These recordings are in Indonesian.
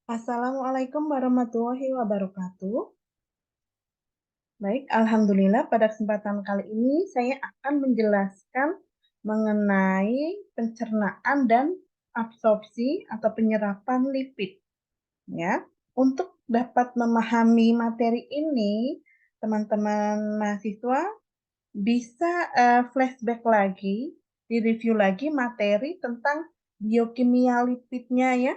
Assalamualaikum warahmatullahi wabarakatuh. Baik, alhamdulillah pada kesempatan kali ini saya akan menjelaskan mengenai pencernaan dan absorpsi atau penyerapan lipid. Ya, untuk dapat memahami materi ini, teman-teman mahasiswa bisa flashback lagi, direview lagi materi tentang biokimia lipidnya ya,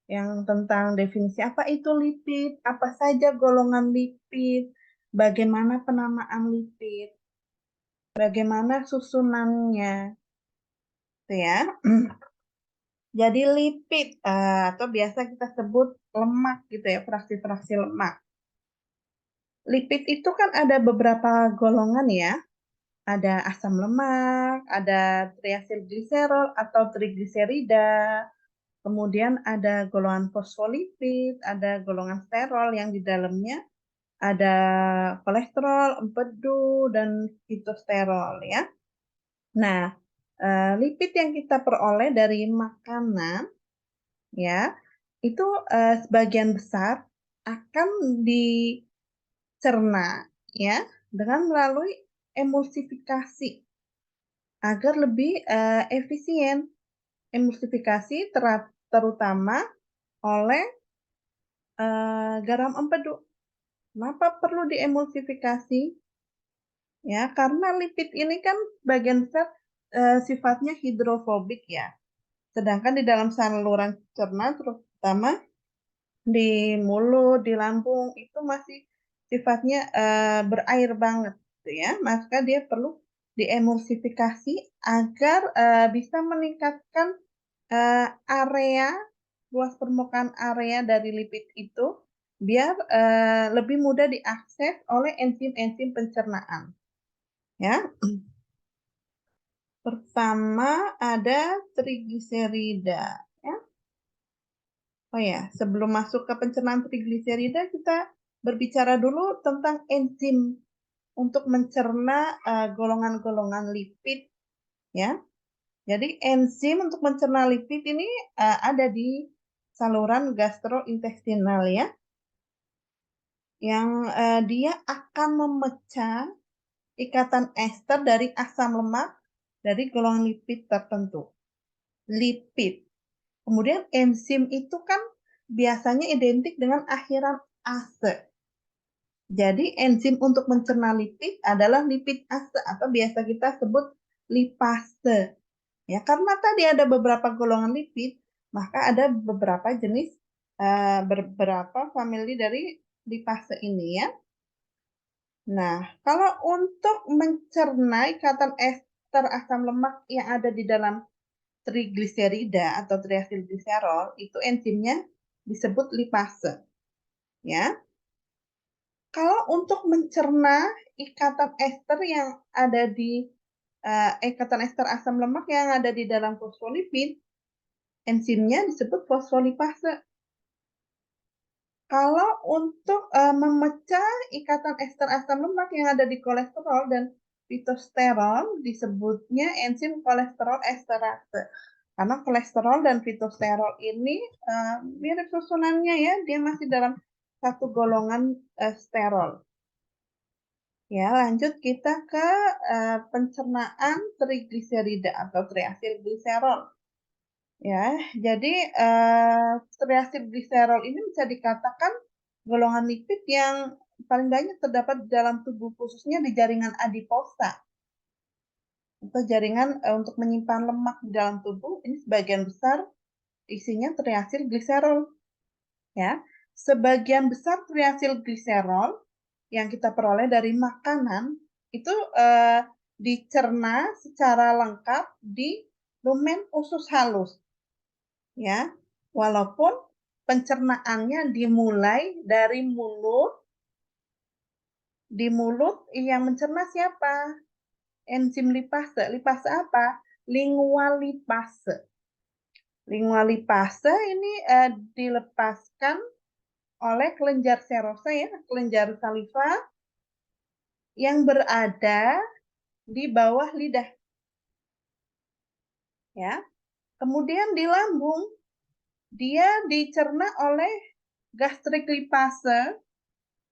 yang tentang definisi apa itu lipid, apa saja golongan lipid, bagaimana penamaan lipid, bagaimana susunannya, gitu ya. Jadi lipid atau biasa kita sebut lemak gitu ya, fraksi-fraksi lemak. Lipid itu kan ada beberapa golongan ya. Ada asam lemak, ada triasilgliserol atau trigliserida, kemudian ada golongan fosfolipid, ada golongan sterol yang di dalamnya ada kolesterol, empedu, dan fitosterol ya. Nah, lipid yang kita peroleh dari makanan ya, itu sebagian besar akan dicerna ya dengan melalui emulsifikasi agar lebih efisien. Emulsifikasi terutama oleh garam empedu. Kenapa perlu diemulsifikasi? Ya, karena lipid ini kan bagian besar sifatnya hidrofobik ya. Sedangkan di dalam saluran cerna, terutama di mulut, di lambung, itu masih sifatnya berair banget, gitu ya. Maka dia perlu diemulsifikasi agar bisa meningkatkan area luas permukaan area dari lipid itu biar lebih mudah diakses oleh enzim-enzim pencernaan. Ya, pertama ada trigliserida. Ya. Oh ya, sebelum masuk ke pencernaan trigliserida, kita berbicara dulu tentang enzim untuk mencerna golongan-golongan lipid. Ya, jadi enzim untuk mencerna lipid ini ada di saluran gastrointestinal ya, yang dia akan memecah ikatan ester dari asam lemak dari golongan lipid tertentu. Lipid. Kemudian enzim itu kan biasanya identik dengan akhiran ase. Jadi enzim untuk mencerna lipid adalah lipid ase atau biasa kita sebut lipase. Ya, karena tadi ada beberapa golongan lipid, maka ada beberapa jenis beberapa famili dari lipase ini ya. Nah, kalau untuk mencerna ikatan ester asam lemak yang ada di dalam trigliserida atau triasilgliserol, itu enzimnya disebut lipase. Ya, kalau untuk mencerna ikatan ester yang ada di ikatan ester asam lemak yang ada di dalam fosfolipid, enzimnya disebut fosfolipase. Kalau untuk memecah ikatan ester asam lemak yang ada di kolesterol dan fitosterol disebutnya enzim kolesterol esterase. Karena kolesterol dan fitosterol ini mirip susunannya ya, dia masih dalam satu golongan sterol. Ya, lanjut kita ke pencernaan trigliserida atau triasilgliserol. Ya, jadi triasilgliserol ini bisa dikatakan golongan lipid yang paling banyak terdapat di dalam tubuh, khususnya di jaringan adiposa atau jaringan untuk menyimpan lemak di dalam tubuh. Ini sebagian besar isinya triasilgliserol. Ya, sebagian besar triasilgliserol yang kita peroleh dari makanan itu dicerna secara lengkap di lumen usus halus. Ya, walaupun pencernaannya dimulai dari mulut, di mulut yang mencerna siapa? Enzim lipase. Lipase apa? Lingual lipase. Lingual lipase ini dilepaskan oleh kelenjar serosa ya, kelenjar saliva yang berada di bawah lidah. Ya. Kemudian di lambung dia dicerna oleh gastric lipase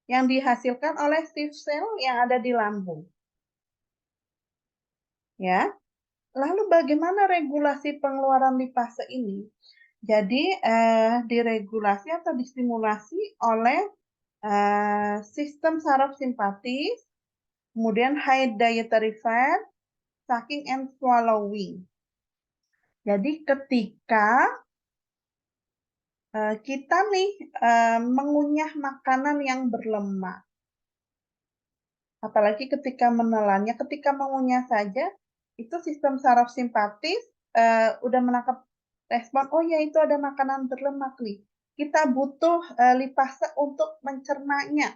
yang dihasilkan oleh stiff cell yang ada di lambung. Ya. Lalu bagaimana regulasi pengeluaran lipase ini? Jadi diregulasi atau distimulasi oleh sistem saraf simpatis, kemudian high dietary fat, sucking and swallowing. Jadi ketika kita nih mengunyah makanan yang berlemak, apalagi ketika menelannya, ketika mengunyah saja, itu sistem saraf simpatis udah menangkap respon, oh ya itu ada makanan berlemak nih. Kita butuh lipase untuk mencernanya.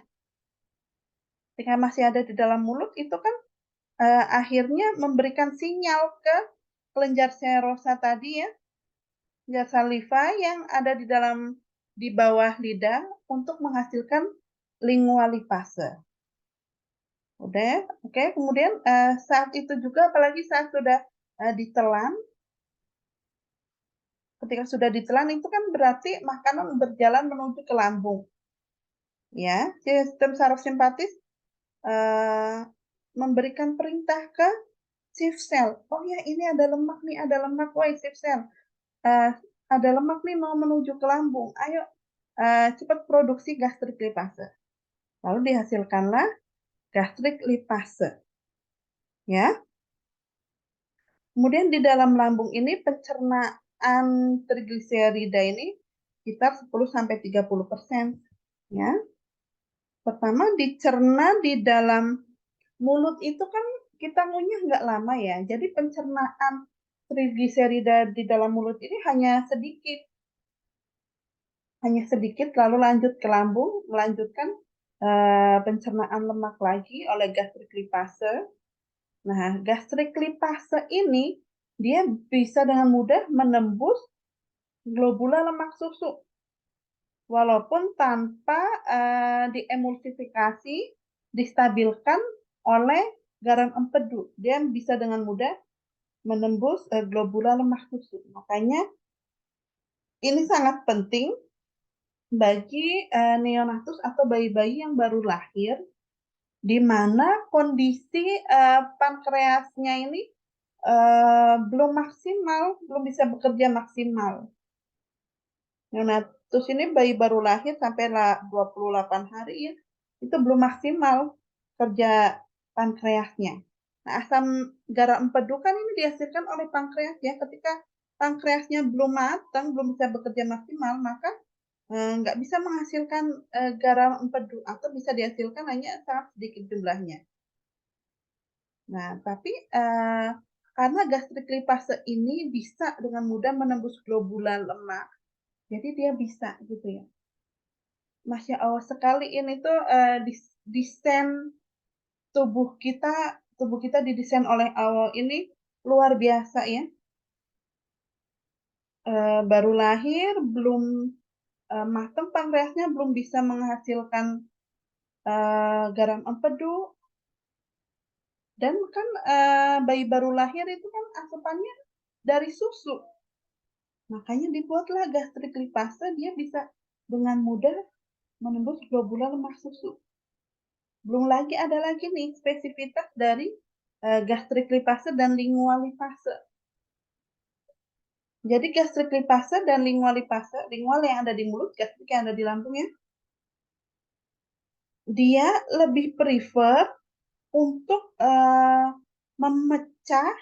Ketika masih ada di dalam mulut, itu kan akhirnya memberikan sinyal ke kelenjar serosa tadi ya, kelenjar saliva yang ada di bawah lidah untuk menghasilkan lingualipase. Udah, oke. Kemudian saat itu juga, apalagi saat sudah ditelan, ketika sudah ditelan itu kan berarti makanan berjalan menuju ke lambung. Ya, sistem saraf simpatis memberikan perintah ke shift cell. Oh ya, ini ada lemak nih, ada lemak. Woi, shift cell. Ada lemak nih mau menuju ke lambung. Ayo, cepat produksi gastric lipase. Lalu dihasilkanlah gastric lipase. Ya. Kemudian di dalam lambung ini pencernaan trigliserida ini sekitar 10-30%. Ya. Pertama dicerna di dalam mulut itu kan kita ngunyah nggak lama ya. Jadi pencernaan trigliserida di dalam mulut ini hanya sedikit. Lalu lanjut ke lambung, melanjutkan pencernaan lemak lagi oleh gastric lipase. Nah, gastric lipase ini dia bisa dengan mudah menembus globula lemak susu, walaupun tanpa diemulsifikasi, distabilkan oleh garam empedu. Dia bisa dengan mudah menembus globula lemak susu. Makanya ini sangat penting bagi neonatus atau bayi-bayi yang baru lahir, di mana kondisi pankreasnya ini belum maksimal, belum bisa bekerja maksimal. Neonatus ini bayi baru lahir sampai 28 hari ya, itu belum maksimal kerja pankreasnya. Nah, asam garam empedu kan ini dihasilkan oleh pankreas ya. Ketika pankreasnya belum matang, belum bisa bekerja maksimal, maka nggak bisa menghasilkan garam empedu atau bisa dihasilkan hanya sangat sedikit jumlahnya. Nah, tapi karena gastric lipase ini bisa dengan mudah menembus globula lemak, jadi dia bisa gitu ya. Masya Allah sekali, ini tuh desain tubuh kita didesain oleh Allah ini luar biasa ya. Baru lahir, belum matang pankreasnya, belum bisa menghasilkan garam empedu, dan kan bayi baru lahir itu kan asupannya dari susu. Makanya dibuatlah gastric lipase, dia bisa dengan mudah menembus globula lemak susu. Belum lagi ada lagi nih spesifitas dari gastric lipase dan lingual lipase. Jadi gastric lipase dan lingual lipase, lingual yang ada di mulut, gastrik yang ada di lambung ya, dia lebih prefer untuk memecah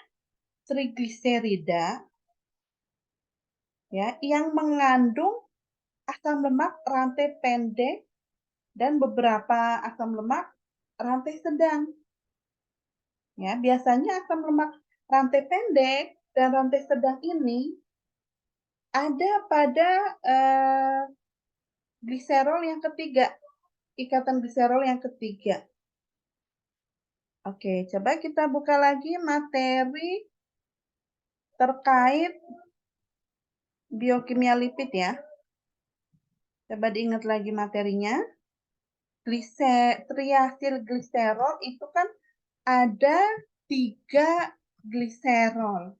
trigliserida ya yang mengandung asam lemak rantai pendek dan beberapa asam lemak rantai sedang. Ya, biasanya asam lemak rantai pendek dan rantai sedang ini ada pada gliserol yang ketiga, ikatan gliserol yang ketiga. Oke, coba kita buka lagi materi terkait biokimia lipid ya. Coba diingat lagi materinya. Triasil gliserol itu kan ada 3 gliserol.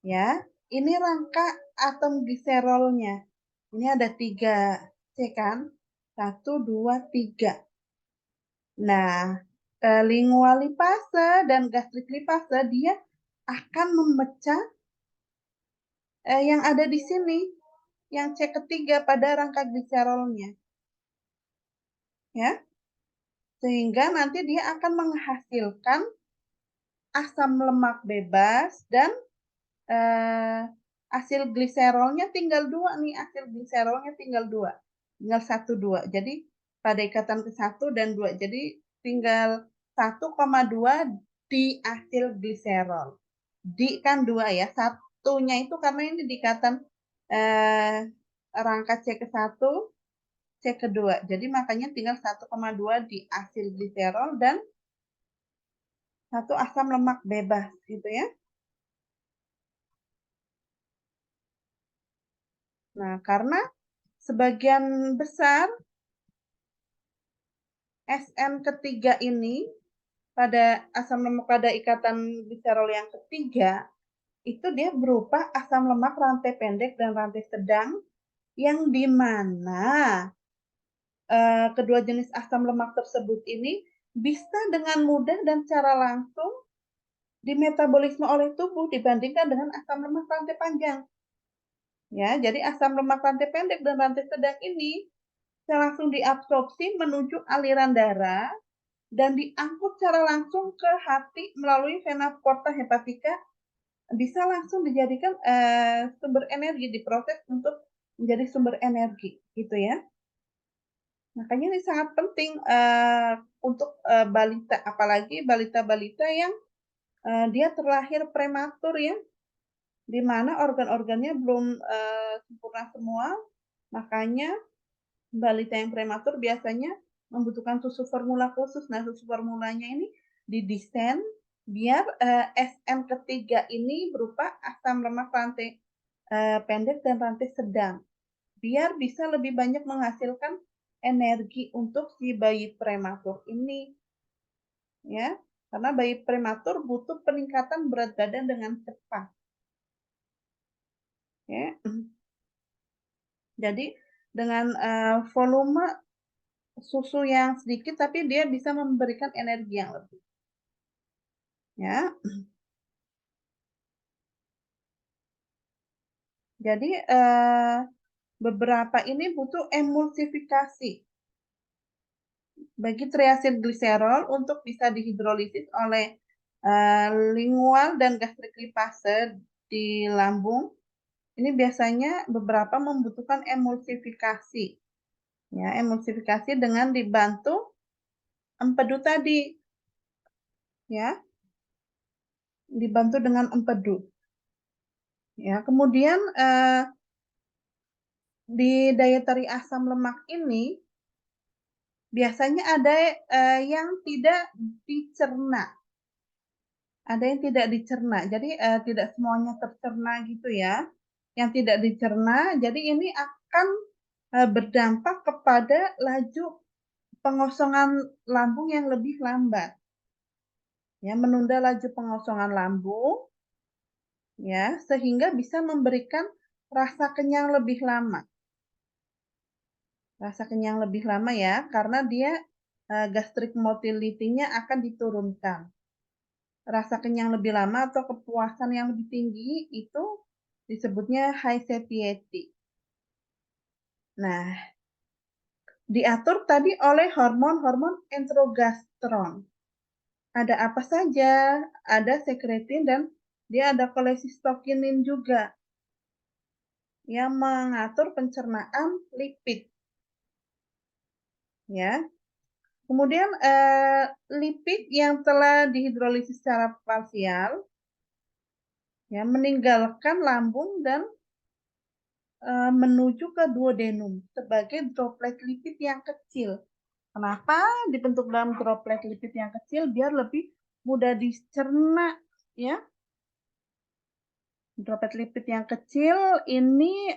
Ya, ini rangka atom gliserolnya. Ini ada 3C kan? 1, 2, 3. Nah, lingual lipase dan gastrik lipase dia akan memecah yang ada di sini, yang C ketiga pada rangka gliserolnya. Ya, sehingga nanti dia akan menghasilkan asam lemak bebas dan hasil gliserolnya tinggal 2 nih, hasil gliserolnya tinggal 2. Tinggal 1, 2. Jadi pada ikatan ke 1 dan 2. Jadi tinggal 1,2 di hasil gliserol. Di kan 2 ya. Satunya itu karena ini di ikatan rangka C ke 1, C ke 2. Jadi makanya tinggal 1,2 di hasil gliserol dan 1 asam lemak bebas gitu ya. Nah, karena sebagian besar SN ketiga ini pada asam lemak pada ikatan gliserol yang ketiga itu dia berupa asam lemak rantai pendek dan rantai sedang yang di mana kedua jenis asam lemak tersebut ini bisa dengan mudah dan secara langsung dimetabolisme oleh tubuh dibandingkan dengan asam lemak rantai panjang. Ya, jadi asam lemak rantai pendek dan rantai sedang ini bisa langsung diabsorpsi menuju aliran darah dan diangkut secara langsung ke hati melalui vena porta hepatica, bisa langsung dijadikan sumber energi, diproses untuk menjadi sumber energi gitu ya. Makanya ini sangat penting untuk balita, apalagi balita-balita yang dia terlahir prematur ya, di mana organ-organnya belum sempurna semua. Makanya balita yang prematur biasanya membutuhkan susu formula khusus. Nah, susu formulanya ini didesain biar SN ketiga ini berupa asam lemak rantai pendek dan rantai sedang. Biar bisa lebih banyak menghasilkan energi untuk si bayi prematur ini. Ya, karena bayi prematur butuh peningkatan berat badan dengan cepat. Ya. Jadi dengan volume susu yang sedikit tapi dia bisa memberikan energi yang lebih. Ya. Jadi beberapa ini butuh emulsifikasi bagi triasil gliserol untuk bisa dihidrolisis oleh lingual dan gastrik lipase di lambung. Ini biasanya beberapa membutuhkan emulsifikasi. Ya, emulsifikasi dengan dibantu empedu tadi. Ya, dibantu dengan empedu. Ya, kemudian di dietary asam lemak ini biasanya ada yang tidak dicerna. Ada yang tidak dicerna. Jadi tidak semuanya tercerna gitu ya. Yang tidak dicerna, jadi ini akan berdampak kepada laju pengosongan lambung yang lebih lambat. Ya, menunda laju pengosongan lambung ya, sehingga bisa memberikan rasa kenyang lebih lama. Rasa kenyang lebih lama ya, karena dia gastric motility-nya akan diturunkan. Rasa kenyang lebih lama atau kepuasan yang lebih tinggi itu disebutnya high satiety. Nah, diatur tadi oleh hormon-hormon enterogastron. Ada apa saja? Ada sekretin dan dia ada kolesistokinin juga yang mengatur pencernaan lipid. Ya. Kemudian lipid yang telah dihidrolisis secara parsial ya meninggalkan lambung dan menuju ke duodenum sebagai droplet lipid yang kecil. Kenapa dibentuk dalam droplet lipid yang kecil? Biar lebih mudah dicerna ya. Droplet lipid yang kecil ini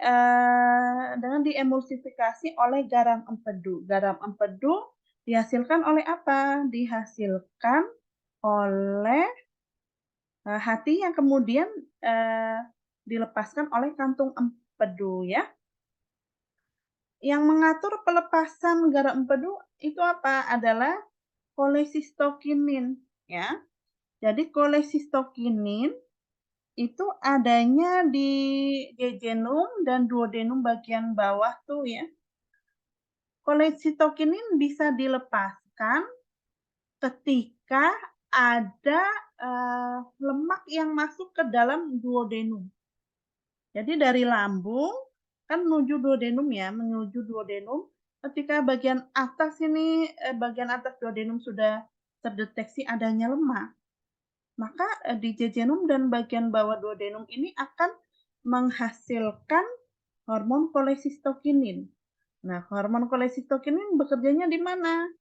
dengan diemulsifikasi oleh garam empedu. Garam empedu dihasilkan oleh apa? Dihasilkan oleh hati yang kemudian dilepaskan oleh kantung empedu ya. Yang mengatur pelepasan garam empedu itu apa? Adalah kolesistokinin, ya. Jadi kolesistokinin itu adanya di jejunum dan duodenum bagian bawah tuh ya. Kolesistokinin bisa dilepaskan ketika ada lemak yang masuk ke dalam duodenum. Jadi dari lambung kan menuju duodenum ya, menuju duodenum. Ketika bagian atas ini, bagian atas duodenum sudah terdeteksi adanya lemak, maka di jejunum dan bagian bawah duodenum ini akan menghasilkan hormon kolesistokinin. Nah, hormon kolesistokinin bekerjanya di mana?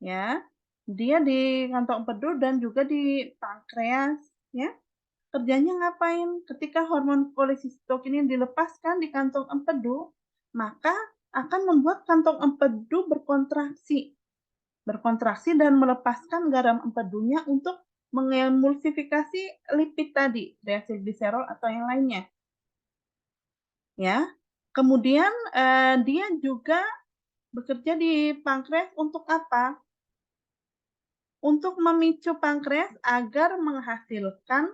Ya, dia di kantong empedu dan juga di pankreas, ya. Kerjanya ngapain? Ketika hormon kolesistokinin dilepaskan di kantong empedu, maka akan membuat kantong empedu berkontraksi. Berkontraksi dan melepaskan garam empedunya untuk mengemulsifikasi lipid tadi, deaksylgliserol atau yang lainnya. Ya. Kemudian dia juga bekerja di pankreas untuk apa? Untuk memicu pankreas agar menghasilkan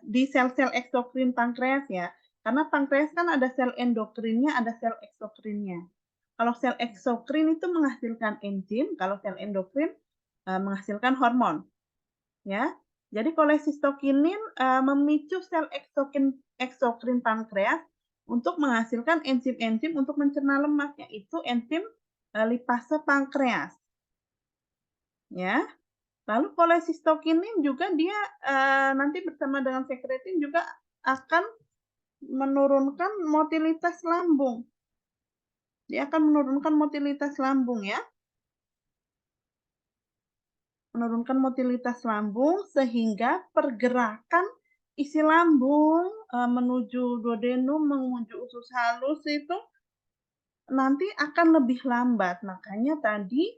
di sel-sel eksokrin pankreas ya. Karena pankreas kan ada sel endokrinnya, ada sel eksokrinnya. Kalau sel eksokrin itu menghasilkan enzim, kalau sel endokrin menghasilkan hormon. Ya. Jadi kolesistokinin memicu sel eksokrin pankreas untuk menghasilkan enzim-enzim untuk mencerna lemak, yaitu enzim lipase pankreas. Ya. Lalu kolesistokinin juga dia nanti bersama dengan sekretin juga akan menurunkan motilitas lambung. Dia akan menurunkan motilitas lambung ya. Menurunkan motilitas lambung sehingga pergerakan isi lambung menuju duodenum, menuju usus halus itu nanti akan lebih lambat. Makanya tadi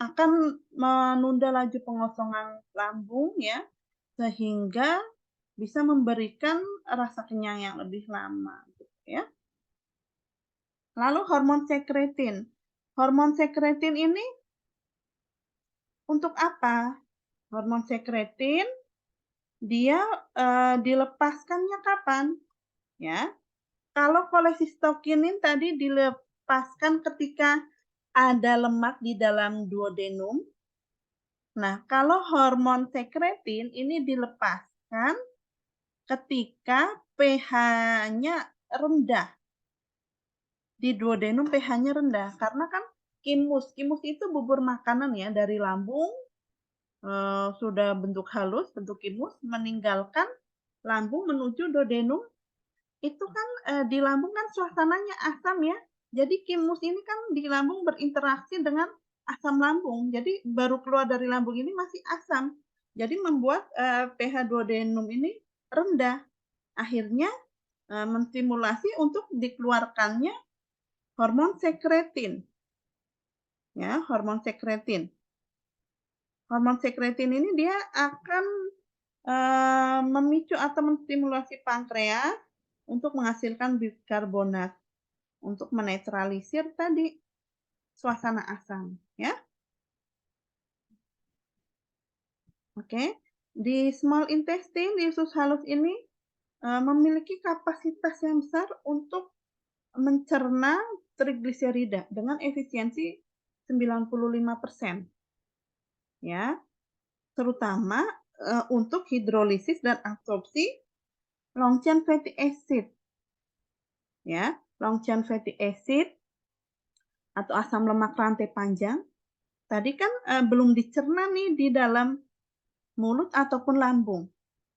akan menunda laju pengosongan lambung ya, sehingga bisa memberikan rasa kenyang yang lebih lama gitu ya. Lalu hormon sekretin. Hormon sekretin ini untuk apa? Hormon sekretin dia dilepaskannya kapan? Ya. Kalau kolesistokinin tadi dilepaskan ketika ada lemak di dalam duodenum. Nah, kalau hormon sekretin ini dilepaskan ketika pH-nya rendah. Di duodenum pH-nya rendah karena kan kimus itu bubur makanan ya dari lambung sudah bentuk halus, bentuk kimus meninggalkan lambung menuju duodenum. Itu kan di lambung kan suasananya asam ya. Jadi kimus ini kan di lambung berinteraksi dengan asam lambung. Jadi baru keluar dari lambung ini masih asam. Jadi membuat pH duodenum ini rendah. Akhirnya menstimulasi untuk dikeluarkannya hormon sekretin. Ya, hormon sekretin. Hormon sekretin ini dia akan memicu atau menstimulasi pankreas untuk menghasilkan bikarbonat untuk menetralisir tadi suasana asam, ya. Oke. Di small intestine, di usus halus ini memiliki kapasitas yang besar untuk mencerna trigliserida dengan efisiensi 95%. Ya, terutama untuk hidrolisis dan absorpsi long chain fatty acid. Ya, long chain fatty acid atau asam lemak rantai panjang tadi kan belum dicerna nih di dalam mulut ataupun lambung.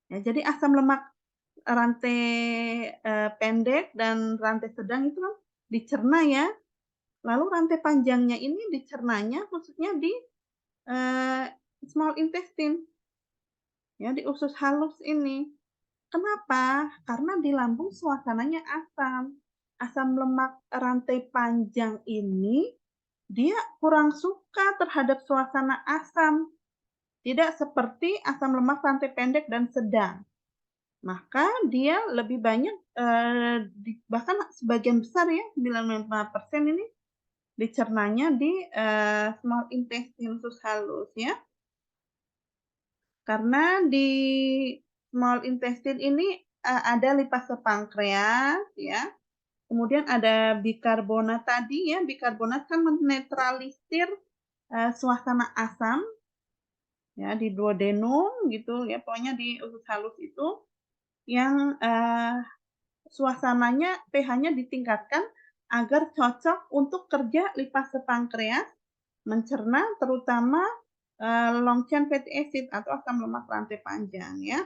Ya, jadi asam lemak rantai pendek dan rantai sedang itu kan dicerna ya. Lalu rantai panjangnya ini dicernanya khususnya di small intestine. Ya, di usus halus ini. Kenapa? Karena di lambung suasananya asam. Asam lemak rantai panjang ini dia kurang suka terhadap suasana asam. Tidak seperti asam lemak rantai pendek dan sedang. maka dia lebih banyak, bahkan sebagian besar ya, 95% ini dicernanya di, small intestine usus halus ya. Karena di small intestine ini, ada lipase pankreas ya, kemudian ada bikarbonat tadi ya, bikarbonat kan menetralisir, suasana asam ya di duodenum gitu ya, pokoknya di usus halus itu yang, suasananya pH-nya ditingkatkan agar cocok untuk kerja lipase pankreas mencerna terutama, long chain fatty acid atau asam lemak rantai panjang ya.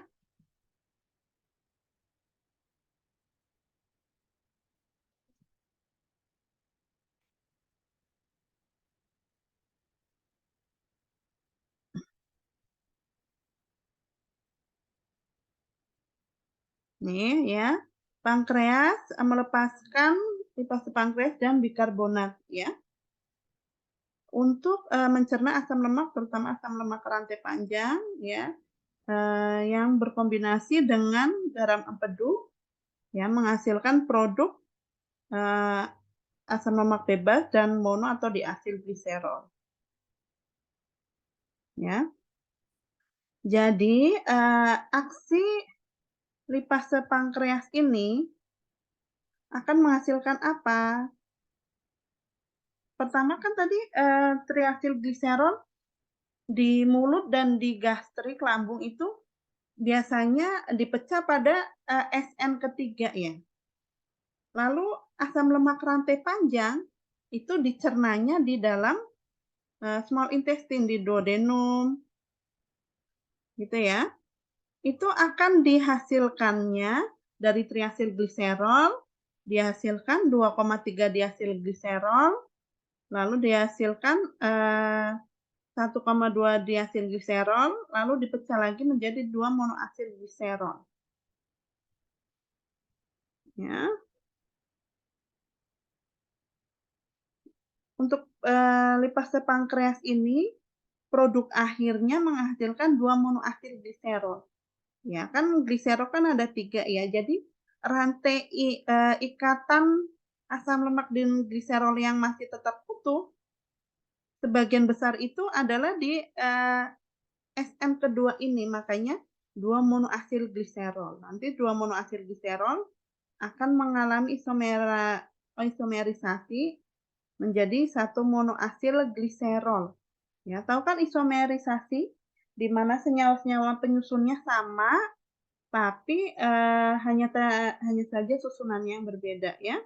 Nih ya, pankreas, melepaskan lipase pankreas dan bikarbonat ya, untuk, mencerna asam lemak terutama asam lemak rantai panjang ya, yang berkombinasi dengan garam empedu ya, menghasilkan produk, eee, asam lemak bebas dan mono atau diasilgliserol ya. Jadi, aksi lipase pankreas ini akan menghasilkan apa? Pertama kan tadi, triasilgliserol di mulut dan di gastrik lambung itu biasanya dipecah pada, SN ketiga ya. Lalu asam lemak rantai panjang itu dicernanya di dalam, small intestine, di duodenum, gitu ya. Itu akan dihasilkannya dari triasilgliserol, dihasilkan 2,3 diasilgliserol, lalu dihasilkan, 1,2 diasilgliserol, lalu dipecah lagi menjadi 2 monoasilgliserol. Ya. Untuk, lipase pankreas ini, produk akhirnya menghasilkan 2 monoasilgliserol. Ya, kan gliserol kan ada 3 ya, jadi rantai ikatan asam lemak dan gliserol yang masih tetap utuh, sebagian besar itu adalah di, SM kedua ini, makanya 2 monoasilgliserol. Nanti 2 monoasilgliserol akan mengalami isomerisasi menjadi 1 monoasilgliserol. Ya, tahu kan isomerisasi? Di mana senyawa-senyawa penyusunnya sama, tapi, hanya saja susunannya yang berbeda ya.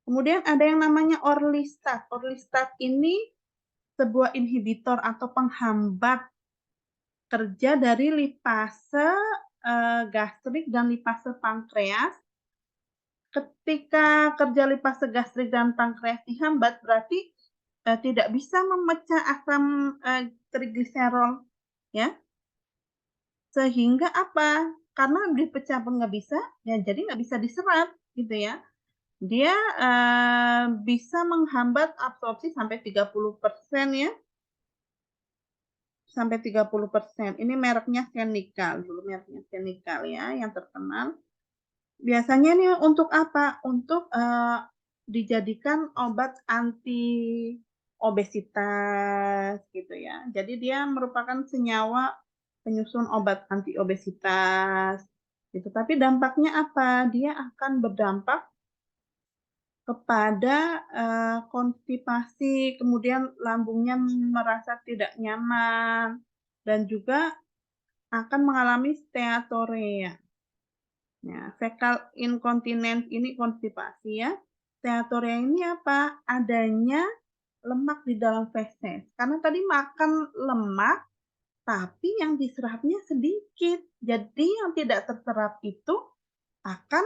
Kemudian ada yang namanya orlistat. Orlistat ini sebuah inhibitor atau penghambat kerja dari lipase, gastrik dan lipase pankreas. Ketika kerja lipase gastrik dan pankreas dihambat, berarti, tidak bisa memecah asam, trigliserol ya. Sehingga apa, karena dipecah pun nggak bisa, ya jadi nggak bisa diserap gitu ya. Dia, bisa menghambat absorpsi sampai 30% ya, sampai 30%. Ini mereknya Xenical, dulu mereknya Xenical ya, yang terkenal. Biasanya nih untuk apa? Untuk, dijadikan obat anti obesitas gitu ya. Jadi dia merupakan senyawa penyusun obat anti obesitas gitu. Tapi dampaknya apa? Dia akan berdampak kepada, konstipasi, kemudian lambungnya merasa tidak nyaman, dan juga akan mengalami steatorea. Ya, fecal incontinence ini konstipasi ya. Steatorea ini apa? Adanya lemak di dalam feses. Karena tadi makan lemak, tapi yang diserapnya sedikit. Jadi yang tidak terserap itu akan,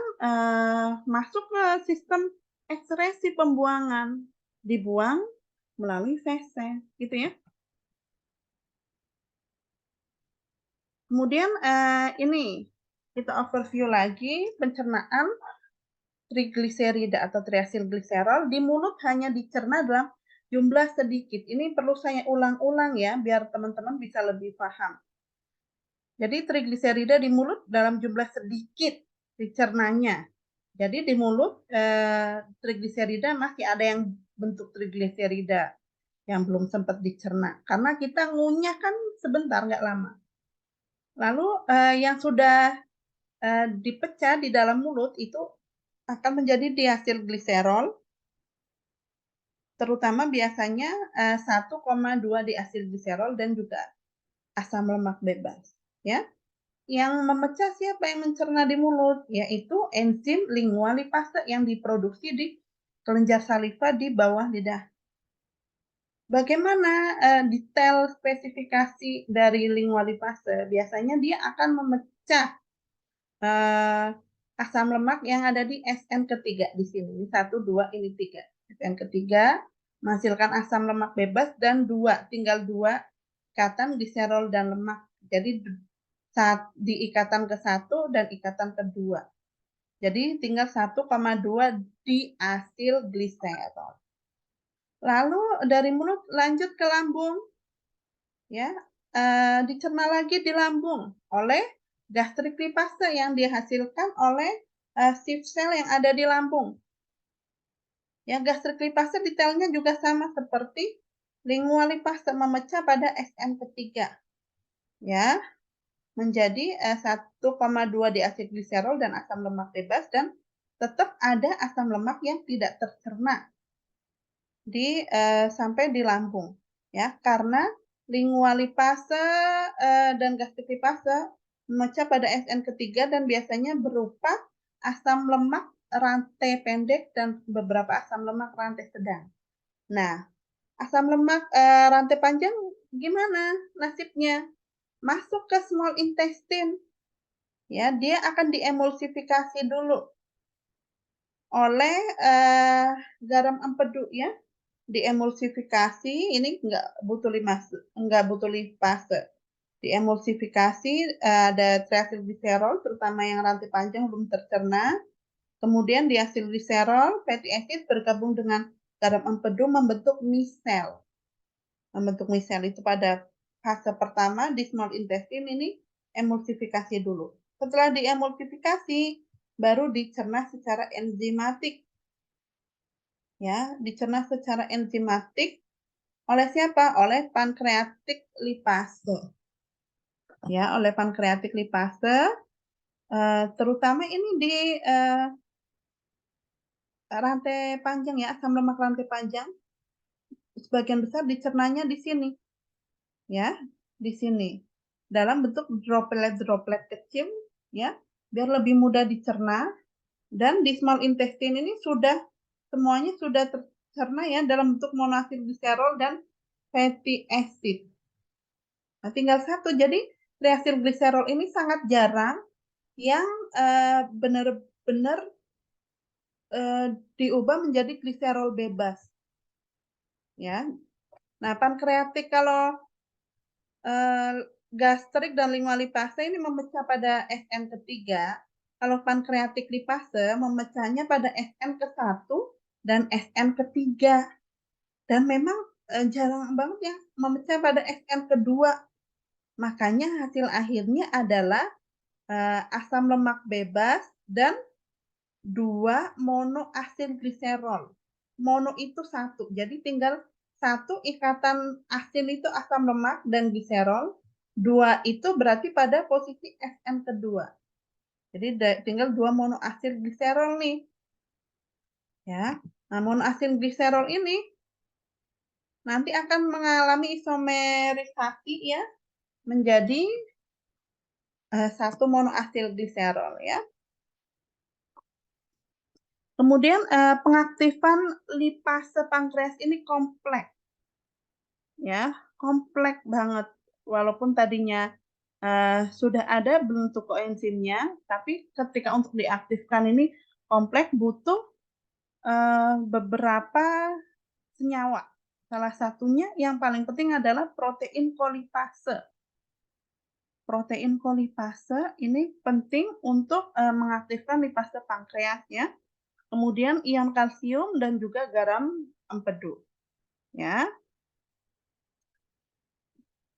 masuk ke sistem ekskresi pembuangan, dibuang melalui feses, gitu ya. Kemudian, ini, kita overview lagi pencernaan trigliserida atau triasilgliserol di mulut hanya dicerna dalam jumlah sedikit. Ini perlu saya ulang-ulang ya, biar teman-teman bisa lebih paham. Jadi trigliserida di mulut dalam jumlah sedikit dicernanya. Jadi di mulut trigliserida masih ada yang bentuk trigliserida yang belum sempat dicerna. Karena kita ngunyah kan sebentar, nggak lama. Lalu yang sudah dipecah di dalam mulut itu akan menjadi diasilgliserol, terutama biasanya 1,2 diasilgliserol dan juga asam lemak bebas. Ya, yang memecah siapa yang mencerna di mulut, yaitu enzim lingual lipase yang diproduksi di kelenjar saliva di bawah lidah. Bagaimana detail spesifikasi dari lingual lipase? Biasanya dia akan memecah asam lemak yang ada di SN ketiga di sini. Ini 1, 2, ini 3. SN ketiga menghasilkan asam lemak bebas dan tinggal 2 ikatan gliserol dan lemak. Jadi di ikatan ke-1 dan ikatan kedua. Jadi tinggal 1,2 di asil gliserol. Lalu dari mulut lanjut ke lambung, ya, dicerna lagi di lambung oleh gastrik lipase yang dihasilkan oleh shift cell yang ada di lambung. Ya, gastrik lipase detailnya juga sama seperti lingual lipase, memecah pada SN ketiga. Ya, menjadi 1,2 diasilgliserol dan asam lemak bebas, dan tetap ada asam lemak yang tidak tercerna sampai di lambung, ya, karena lingual lipase dan gastrik lipase memecah pada SN ketiga dan biasanya berupa asam lemak rantai pendek dan beberapa asam lemak rantai sedang. Nah, asam lemak rantai panjang gimana nasibnya? Masuk ke small intestine, ya, dia akan diemulsifikasi dulu oleh garam empedu, ya, diemulsifikasi. Ini nggak butuh lipase. Diemulsifikasi ada triacylglycerol, terutama yang rantai panjang belum tercerna. Kemudian diacylglycerol, fatty acid bergabung dengan garam empedu membentuk misel. Membentuk misel itu pada fase pertama di small intestine, ini emulsifikasi dulu. Setelah diemulsifikasi, baru dicerna secara enzimatik. Ya, dicerna secara enzimatik oleh siapa? Oleh pankreatik lipase. Ya, oleh pankreatik lipase, terutama ini di rantai panjang, ya, asam lemak rantai panjang. Sebagian besar dicernanya di sini, ya, di sini dalam bentuk droplet-droplet kecil, ya, biar lebih mudah dicerna. Dan di small intestine ini semuanya sudah tercerna, ya, dalam bentuk monoasilgliserol dan fatty acid. Nah, tinggal satu. Jadi triacylglycerol ini sangat jarang yang benar-benar diubah menjadi gliserol bebas, ya. Nah, pankreatik kalau gastrik dan lingual lipase ini memecah pada SN ketiga. Kalau pankreatik lipase memecahnya pada SN ke-1 dan SN ketiga. Dan memang jarang banget yang memecah pada SN kedua. Makanya hasil akhirnya adalah asam lemak bebas dan 2 monoasilgliserol. Mono itu 1, jadi tinggal 1 ikatan asil itu asam lemak dan gliserol, 2 itu berarti pada posisi SN kedua. Jadi tinggal 2 monoasilgliserol nih. Ya. Nah, monoasilgliserol ini nanti akan mengalami isomerisasi, ya, menjadi 1 monoasilgliserol, ya. Kemudian pengaktifan lipase pankreas ini kompleks, ya, kompleks banget. Walaupun tadinya sudah ada bentuk koenzimnya, tapi ketika untuk diaktifkan ini kompleks, butuh beberapa senyawa. Salah satunya yang paling penting adalah protein kolipase. Protein kolipase ini penting untuk mengaktifkan lipase pankreas, ya. Kemudian ion kalsium dan juga garam empedu, ya.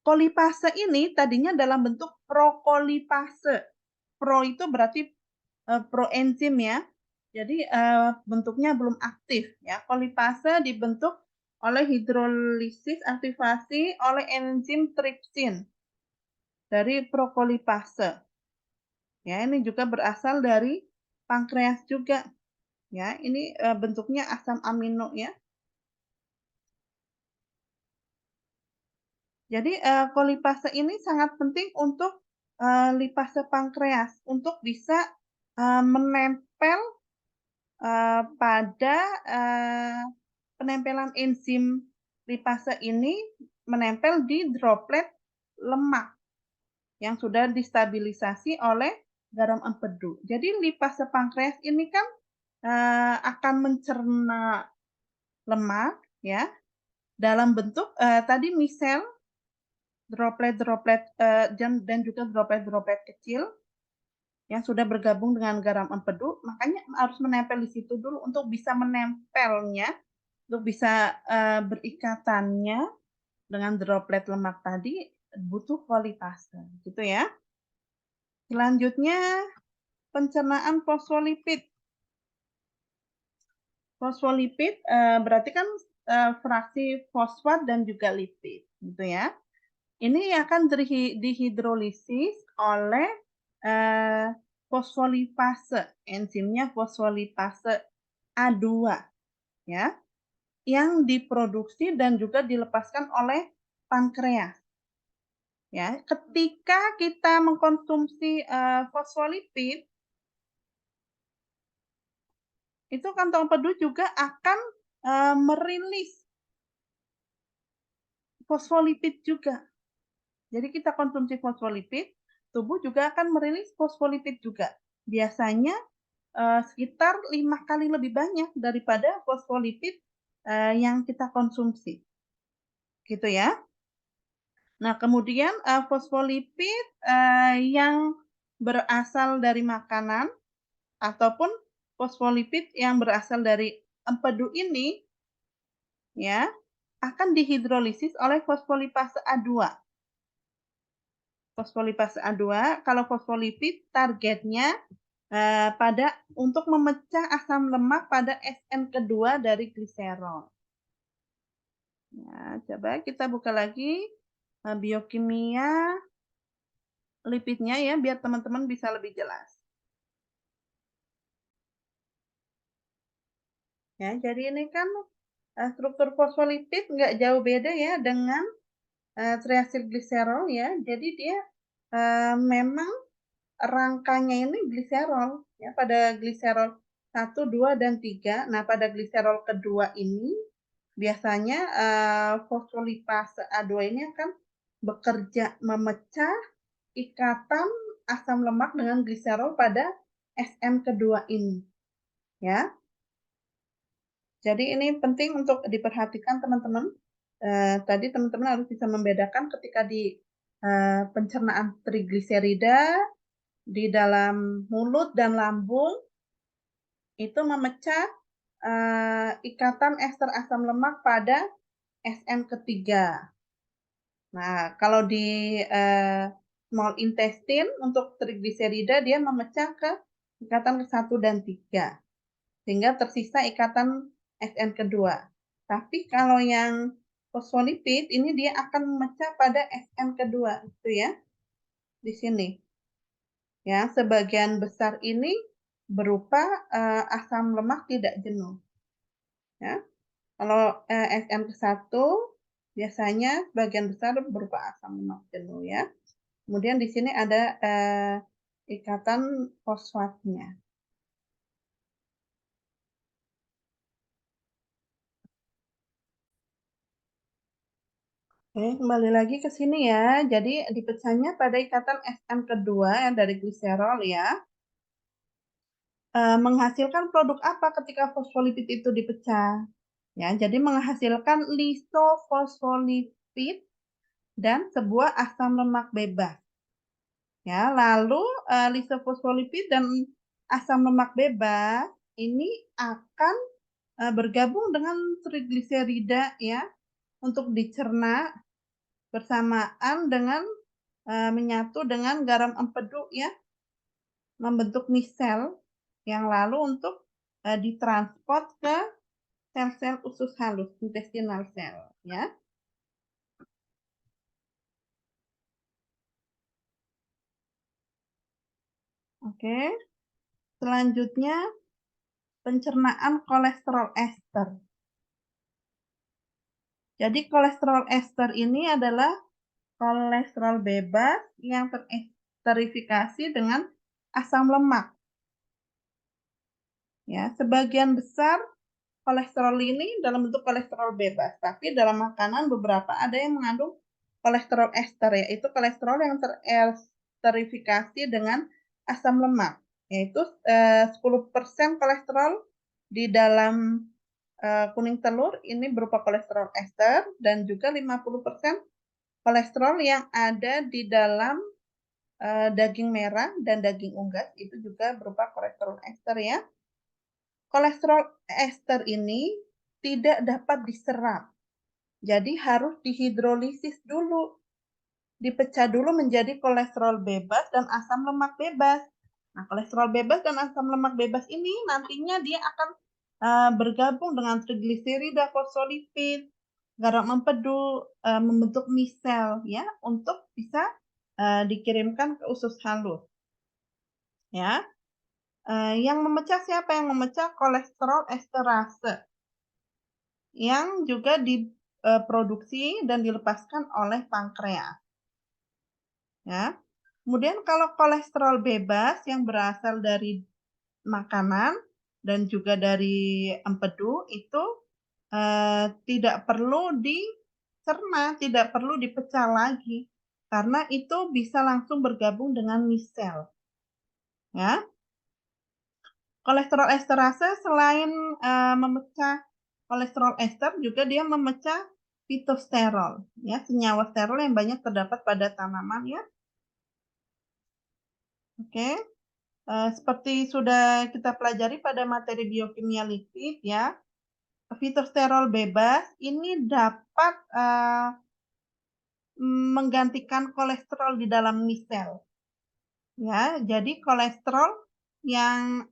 kolipase ini tadinya dalam bentuk prokolipase. Pro itu berarti proenzim ya. Jadi bentuknya belum aktif ya. Kolipase dibentuk oleh hidrolisis aktivasi oleh enzim tripsin dari prokolipase. Ya, ini juga berasal dari pankreas juga. Ya, ini bentuknya asam amino ya. Jadi kolipase ini sangat penting untuk lipase pankreas untuk bisa menempel pada penempelan enzim lipase ini menempel di droplet lemak yang sudah distabilisasi oleh garam empedu. Jadi lipase pankreas ini kan akan mencerna lemak ya dalam bentuk tadi misel droplet-droplet dan juga droplet-droplet kecil yang sudah bergabung dengan garam empedu, makanya harus menempel di situ dulu untuk bisa menempelnya, untuk bisa berikatannya dengan droplet lemak tadi butuh kolipase, gitu ya. Selanjutnya pencernaan fosfolipid. Fosfolipid berarti kan fraksi fosfat dan juga lipid, gitu ya. Ini akan dihidrolisis oleh fosfolipase, enzimnya fosfolipase A2 ya, yang diproduksi dan juga dilepaskan oleh pankreas. Ya, ketika kita mengkonsumsi fosfolipid, itu kantong empedu juga akan merilis fosfolipid juga. Jadi kita konsumsi fosfolipid, tubuh juga akan merilis fosfolipid juga. Biasanya sekitar 5 kali lebih banyak daripada fosfolipid yang kita konsumsi. Gitu ya. Nah, kemudian fosfolipid yang berasal dari makanan ataupun fosfolipid yang berasal dari empedu ini ya akan dihidrolisis oleh fosfolipase A2. Fosfolipase A2, kalau fosfolipid targetnya pada untuk memecah asam lemak pada SN kedua dari gliserol. Ya, coba kita buka lagi biokimia lipidnya ya, biar teman-teman bisa lebih jelas. Ya, jadi ini kan struktur fosfolipid nggak jauh beda ya dengan triacylglycerol ya. Jadi dia memang rangkanya ini gliserol ya pada gliserol 1, 2 dan 3. Nah, pada gliserol kedua ini biasanya fosfolipase A2 ini akan bekerja memecah ikatan asam lemak dengan gliserol pada SN kedua ini. Ya. Jadi ini penting untuk diperhatikan teman-teman. Tadi teman-teman harus bisa membedakan ketika di pencernaan trigliserida di dalam mulut dan lambung itu memecah ikatan ester asam lemak pada SN ketiga. Nah, kalau di small intestine untuk trigliserida dia memecah ke ikatan ke-1 dan 3. Sehingga tersisa ikatan SN kedua. Tapi kalau yang fosfolipid ini dia akan memecah pada SN kedua, itu ya. Di sini. Ya, sebagian besar ini berupa asam lemak tidak jenuh. Ya. Kalau SN ke-1 biasanya sebagian besar berupa asam lemak jenuh ya. Kemudian di sini ada ikatan fosfatnya. Oke, kembali lagi ke sini ya. Jadi dipecahnya pada ikatan SN kedua yang dari gliserol ya. Menghasilkan produk apa ketika fosfolipid itu dipecah? Ya, jadi menghasilkan lisofosfolipid dan sebuah asam lemak bebas. Ya, lalu lisofosfolipid dan asam lemak bebas ini akan bergabung dengan trigliserida ya untuk dicerna bersamaan dengan menyatu dengan garam empedu ya, membentuk misel yang lalu untuk ditransport ke sel-sel usus halus, intestinal cell ya. Oke. Selanjutnya pencernaan kolesterol ester. Jadi kolesterol ester ini adalah kolesterol bebas yang teresterifikasi dengan asam lemak. Ya, sebagian besar kolesterol ini dalam bentuk kolesterol bebas, tapi dalam makanan beberapa ada yang mengandung kolesterol ester, yaitu kolesterol yang teresterifikasi dengan asam lemak, yaitu 10% kolesterol di dalam kuning telur ini berupa kolesterol ester dan juga 50% kolesterol yang ada di dalam daging merah dan daging unggas itu juga berupa kolesterol ester ya. Kolesterol ester ini tidak dapat diserap. Jadi harus dihidrolisis dulu. Dipecah dulu menjadi kolesterol bebas dan asam lemak bebas. Nah, kolesterol bebas dan asam lemak bebas ini nantinya dia akan bergabung dengan trigliserida, fosfolipid, garam empedu, membentuk misel ya untuk bisa dikirimkan ke usus halus. Ya. Yang memecah siapa? Yang memecah kolesterol esterase yang juga diproduksi dan dilepaskan oleh pankreas. Ya. Kemudian kalau kolesterol bebas yang berasal dari makanan dan juga dari empedu itu tidak perlu dicerna, tidak perlu dipecah lagi karena itu bisa langsung bergabung dengan misel. Ya. Kolesterol esterase selain memecah kolesterol ester juga dia memecah fitosterol, ya, senyawa sterol yang banyak terdapat pada tanaman ya. Oke. Seperti sudah kita pelajari pada materi biokimia lipid ya, fitosterol bebas ini dapat menggantikan kolesterol di dalam misel. Ya, jadi kolesterol yang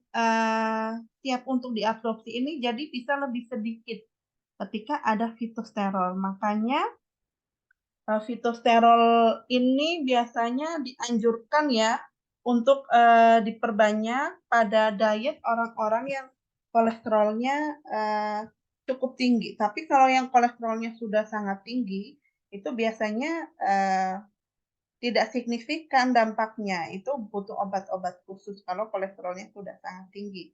siap untuk diabsorpsi ini jadi bisa lebih sedikit ketika ada fitosterol. Makanya fitosterol ini biasanya dianjurkan ya untuk diperbanyak pada diet orang-orang yang kolesterolnya cukup tinggi. Tapi kalau yang kolesterolnya sudah sangat tinggi, itu biasanya tidak signifikan dampaknya. Itu butuh obat-obat khusus kalau kolesterolnya sudah sangat tinggi.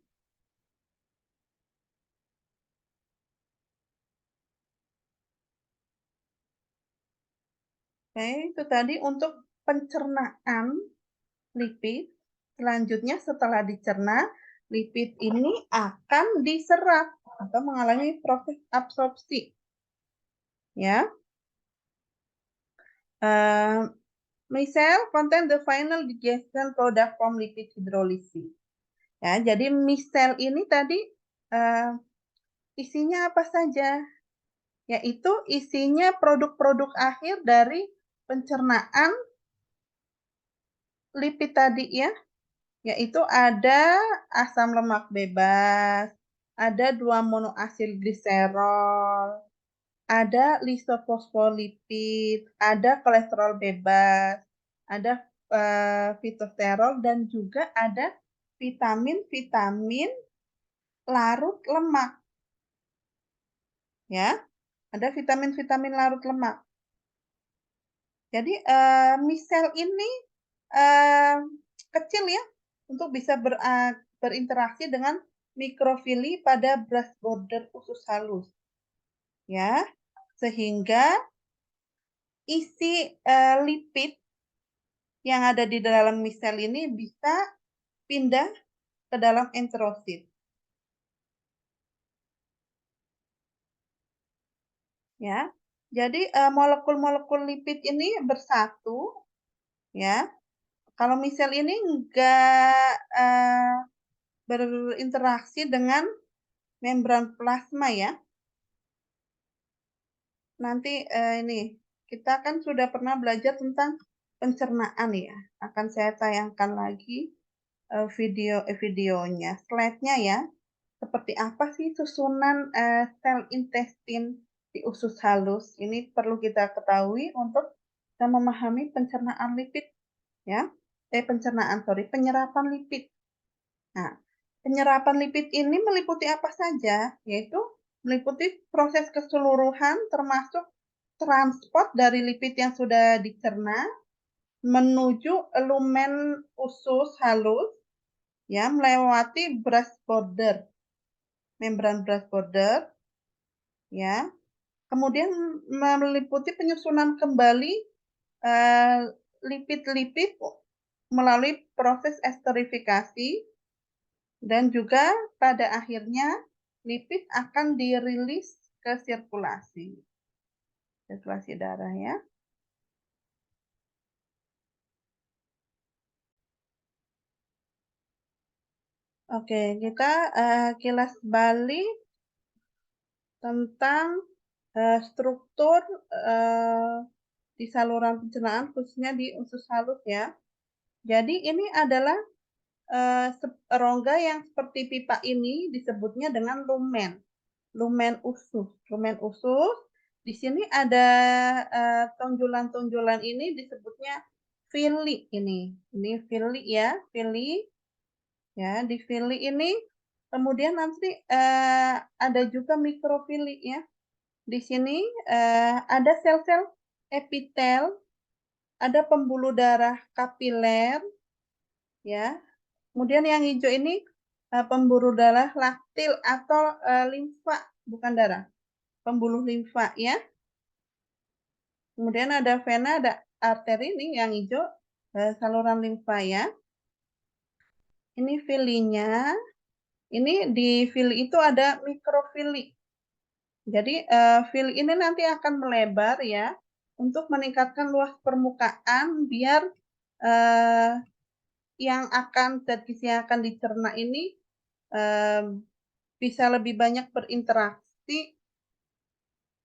Oke, itu tadi untuk pencernaan lipid. Selanjutnya setelah dicerna, lipid ini akan diserap atau mengalami proses absorpsi. Ya. Micelle contain the final digestion product from lipid hydrolysis. Ya, jadi micelle ini tadi isinya apa saja? Yaitu isinya produk-produk akhir dari pencernaan lipid tadi ya, yaitu ada asam lemak bebas, ada 2 monoasil gliserol, ada lisofosfolipid, ada kolesterol bebas, ada fitosterol dan juga ada vitamin-vitamin larut lemak. Ya, ada vitamin-vitamin larut lemak. Jadi misel ini kecil ya untuk bisa berinteraksi dengan mikrofili pada brush border usus halus. Ya, sehingga isi lipid yang ada di dalam misel ini bisa pindah ke dalam enterosit. Ya. Jadi molekul-molekul lipid ini bersatu ya. Kalau misel ini enggak berinteraksi dengan membran plasma ya. Nanti ini kita kan sudah pernah belajar tentang pencernaan ya. Akan saya tayangkan lagi videonya, slide-nya ya. Seperti apa sih susunan sel intestin di usus halus? Ini perlu kita ketahui untuk kita memahami pencernaan lipid ya. Penyerapan lipid. Nah, penyerapan lipid ini meliputi apa saja? Yaitu meliputi proses keseluruhan termasuk transport dari lipid yang sudah dicerna menuju lumen usus halus ya melewati brush border, membran brush border ya. Kemudian meliputi penyusunan kembali lipid-lipid melalui proses esterifikasi dan juga pada akhirnya lipid akan dirilis ke sirkulasi darah ya. Oke, kita kilas balik tentang struktur di saluran pencernaan khususnya di usus halus ya. Jadi ini adalah rongga yang seperti pipa ini disebutnya dengan lumen. Lumen usus. Lumen usus. Di sini ada tonjolan-tonjolan ini disebutnya villi ini. Ini villi ya, villi. Ya, di villi ini kemudian nanti ada juga mikrofili ya. Di sini ada sel-sel epitel, ada pembuluh darah kapiler ya. Kemudian yang hijau ini pembuluh darah laktil atau limfa, bukan darah. Pembuluh limfa ya. Kemudian ada vena, ada arteri ini yang hijau saluran limfa ya. Ini vilinya. Ini di vili itu ada mikrofili. Jadi vili ini nanti akan melebar ya untuk meningkatkan luas permukaan biar yang akan zat gizi yang akan dicerna ini bisa lebih banyak berinteraksi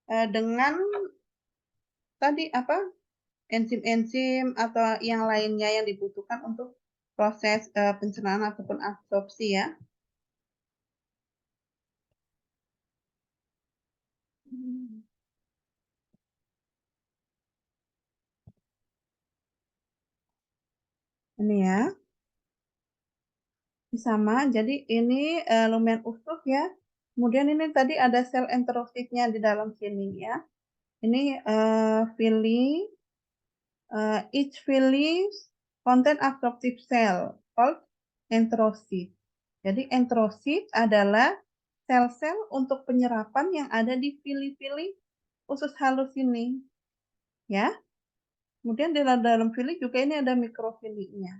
dengan tadi apa enzim-enzim atau yang lainnya yang dibutuhkan untuk proses pencernaan ataupun absorpsi ya. Ini ya. Sama, jadi ini lumen usus ya. Kemudian ini tadi ada sel enterositnya di dalam sini ya. Ini villi, each villi contain absorptive cell called enterocyte. Jadi enterosit adalah sel-sel untuk penyerapan yang ada di villi-villi usus halus ini. Ya. Kemudian di dalam villi juga ini ada mikrofilinya.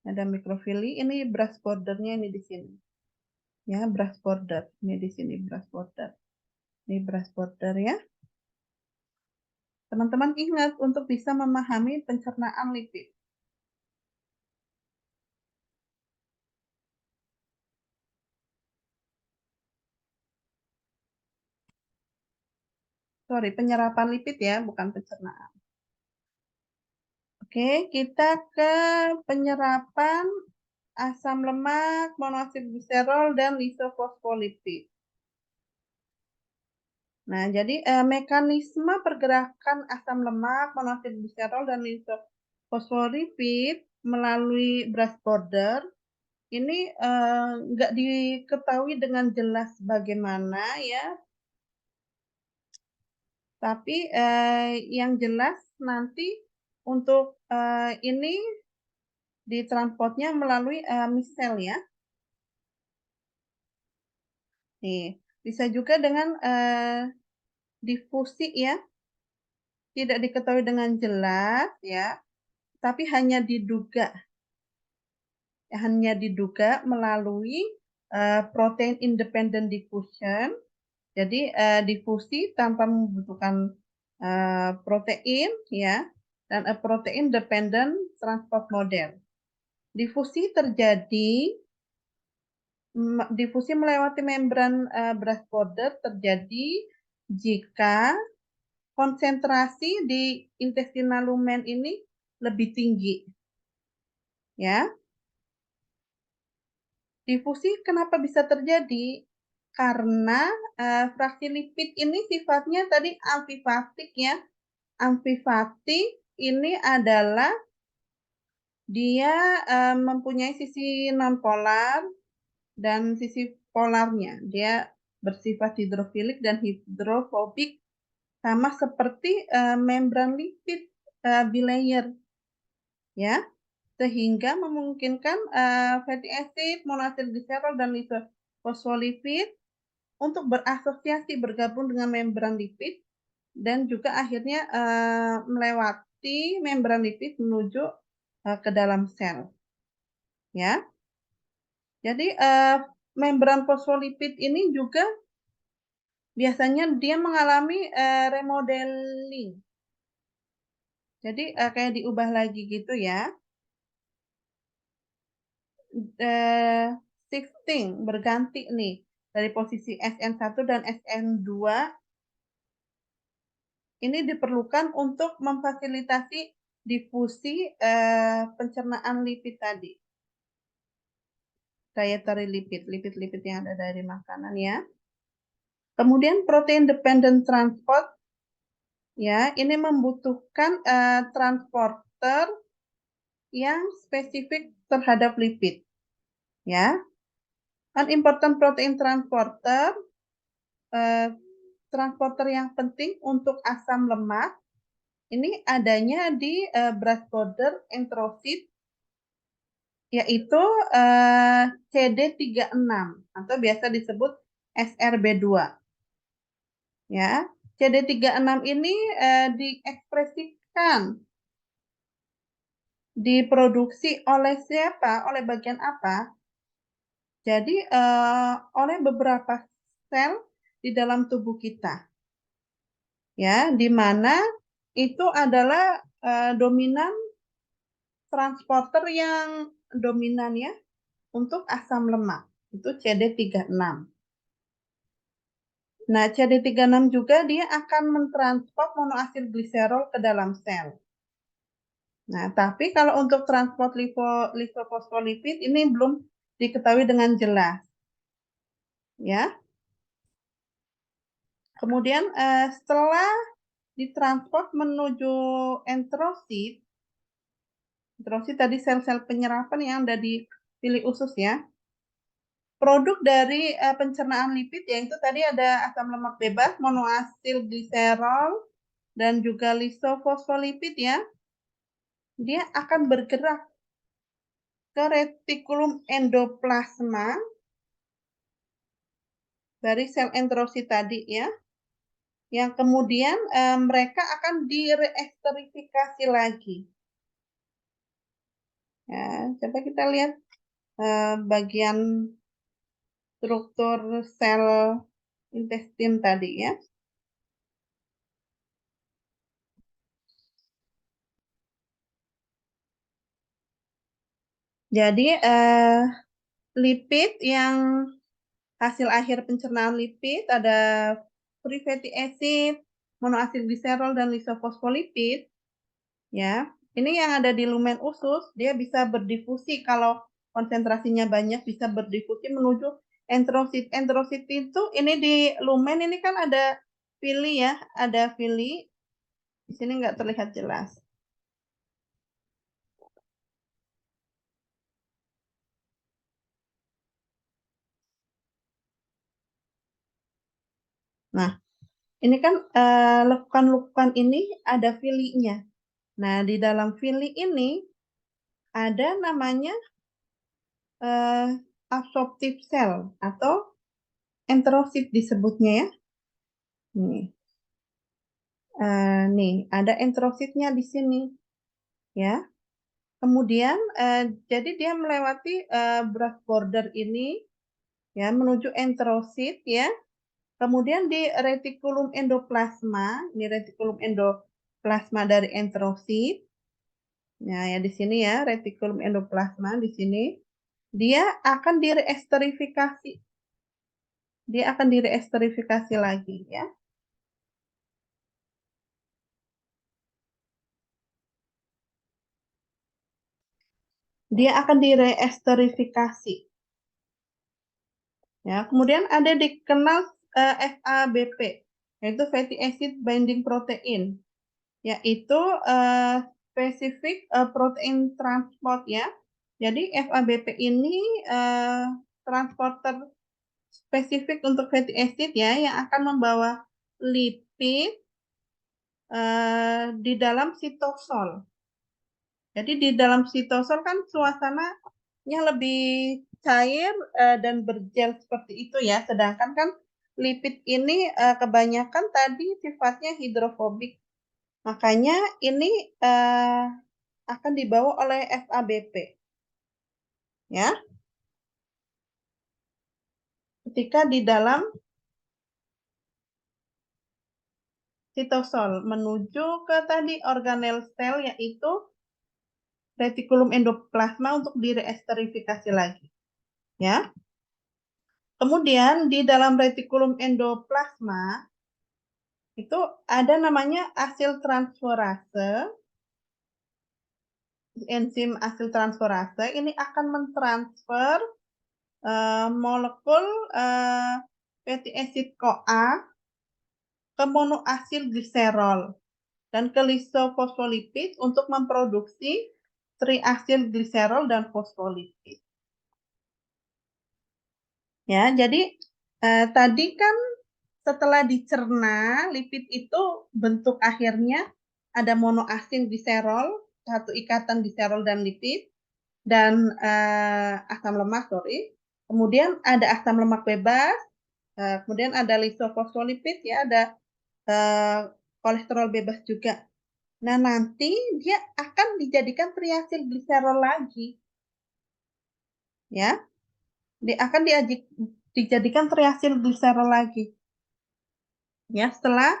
Ada mikrofili, ini brush bordernya ini di sini. Ya, brush border. Ini di sini brush border. Ini brush border ya. Teman-teman ingat untuk bisa memahami pencernaan lipid. Sorry, penyerapan lipid ya, bukan pencernaan. Oke, kita ke penyerapan asam lemak, monoasid gliserol, dan lisofosfolipid. Nah, jadi mekanisme pergerakan asam lemak, monoasid gliserol, dan lisofosfolipid melalui brush border ini nggak diketahui dengan jelas bagaimana ya, tapi yang jelas nanti untuk ini ditransportnya melalui misel ya. Nih, bisa juga dengan difusi ya, tidak diketahui dengan jelas ya, tapi hanya diduga melalui protein independent diffusion. Jadi difusi tanpa membutuhkan protein ya, dan protein dependent transport model. Difusi melewati membran brush border terjadi jika konsentrasi di intestinal lumen ini lebih tinggi. Ya. Difusi kenapa bisa terjadi? Karena fraksi lipid ini sifatnya tadi amfifatik ya. Amfifatik ini adalah dia mempunyai sisi nonpolar dan sisi polarnya. Dia bersifat hidrofilik dan hidrofobik sama seperti membran lipid bilayer ya, sehingga memungkinkan fatty acid, monoasid gliserol dan lisofosfolipid untuk berasosiasi bergabung dengan membran lipid dan juga akhirnya melewati membran lipid menuju ke dalam sel ya. Jadi membran fosfolipid ini juga biasanya dia mengalami remodeling. Jadi kayak diubah lagi gitu ya. Shifting berganti nih dari posisi SN1 dan SN2 ini diperlukan untuk memfasilitasi difusi pencernaan lipid tadi. Dietary lipid, lipid-lipid yang ada dari makanan ya. Kemudian protein dependent transport ya, ini membutuhkan transporter yang spesifik terhadap lipid ya. An important protein transporter transporter yang penting untuk asam lemak ini adanya di brass border enterosit yaitu CD36 atau biasa disebut SRB2 ya. CD36 ini diekspresikan diproduksi oleh siapa? Oleh bagian apa? Jadi oleh beberapa sel di dalam tubuh kita. Ya, di mana itu adalah dominan transporter yang dominan ya untuk asam lemak. Itu CD36. Nah, CD36 juga dia akan mentransport monoasid gliserol ke dalam sel. Nah, tapi kalau untuk transport lisofosfolipid ini belum diketahui dengan jelas. Ya. Kemudian setelah ditransport menuju enterosit, enterosit tadi sel-sel penyerapan yang ada di pili usus ya. Produk dari pencernaan lipid yaitu tadi ada asam lemak bebas, monoasil gliserol, dan juga lisofosfolipid ya. Dia akan bergerak ke retikulum endoplasma dari sel enterosit tadi ya. Yang kemudian mereka akan direesterifikasi lagi. Ya, coba kita lihat bagian struktur sel intestin tadi ya. Jadi lipid yang hasil akhir pencernaan lipid ada free fatty acid, monoasid gliserol dan lisofosfolipid. Ya, ini yang ada di lumen usus, dia bisa berdifusi kalau konsentrasinya banyak bisa berdifusi menuju enterosit. Enterosit itu ini di lumen ini kan ada villi ya, ada villi. Di sini nggak terlihat jelas. Nah, ini kan lekukan-lekukan ini ada villinya. Nah, di dalam villi ini ada namanya absorptive cell atau enterosit disebutnya ya. Nih, ada enterositnya di sini ya. Kemudian jadi dia melewati brass border ini ya menuju enterosit ya. Kemudian di retikulum endoplasma, ini retikulum endoplasma dari enterosit. Nah, ya di sini ya, retikulum endoplasma di sini. Dia akan direesterifikasi. Dia akan direesterifikasi lagi ya. dia akan direesterifikasi. Ya, kemudian ada dikenal FABP, yaitu fatty acid binding protein, yaitu spesifik protein transport ya. Jadi FABP ini transporter spesifik untuk fatty acid ya, yang akan membawa lipid di dalam sitosol. Jadi di dalam sitosol kan suasananya lebih cair dan bergel seperti itu ya. Sedangkan kan lipid ini kebanyakan tadi sifatnya hidrofobik. Makanya ini akan dibawa oleh FABP. Ya. Ketika di dalam sitosol menuju ke tadi organel sel yaitu retikulum endoplasma untuk direesterifikasi lagi. Ya. Kemudian di dalam retikulum endoplasma itu ada namanya asil transferase. Enzim asil transferase ini akan mentransfer molekul fatty acid CoA ke monoasil gliserol dan ke lisofosfolipid untuk memproduksi triasil gliserol dan fosfolipid. Ya, jadi tadi kan setelah dicerna lipid itu bentuk akhirnya ada monoasil gliserol, satu ikatan gliserol dan lipid dan asam lemak, sorry. Kemudian ada asam lemak bebas, kemudian ada lisofosfolipid ya, ada kolesterol bebas juga. Nah, nanti dia akan dijadikan triasil gliserol lagi. Ya. Dia akan dijadikan triasil gliserol lagi. Ya, setelah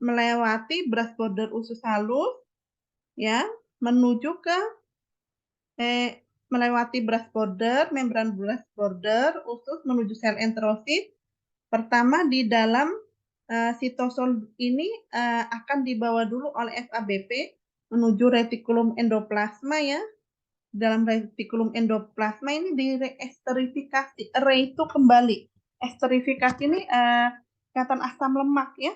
melewati brush border usus halus ya, menuju ke melewati brush border, membran brush border usus menuju sel enterosit. Pertama di dalam sitosol ini akan dibawa dulu oleh FABP menuju retikulum endoplasma ya. Dalam retikulum endoplasma ini direesterifikasi. Re itu kembali. Esterifikasi ini ikatan asam lemak ya.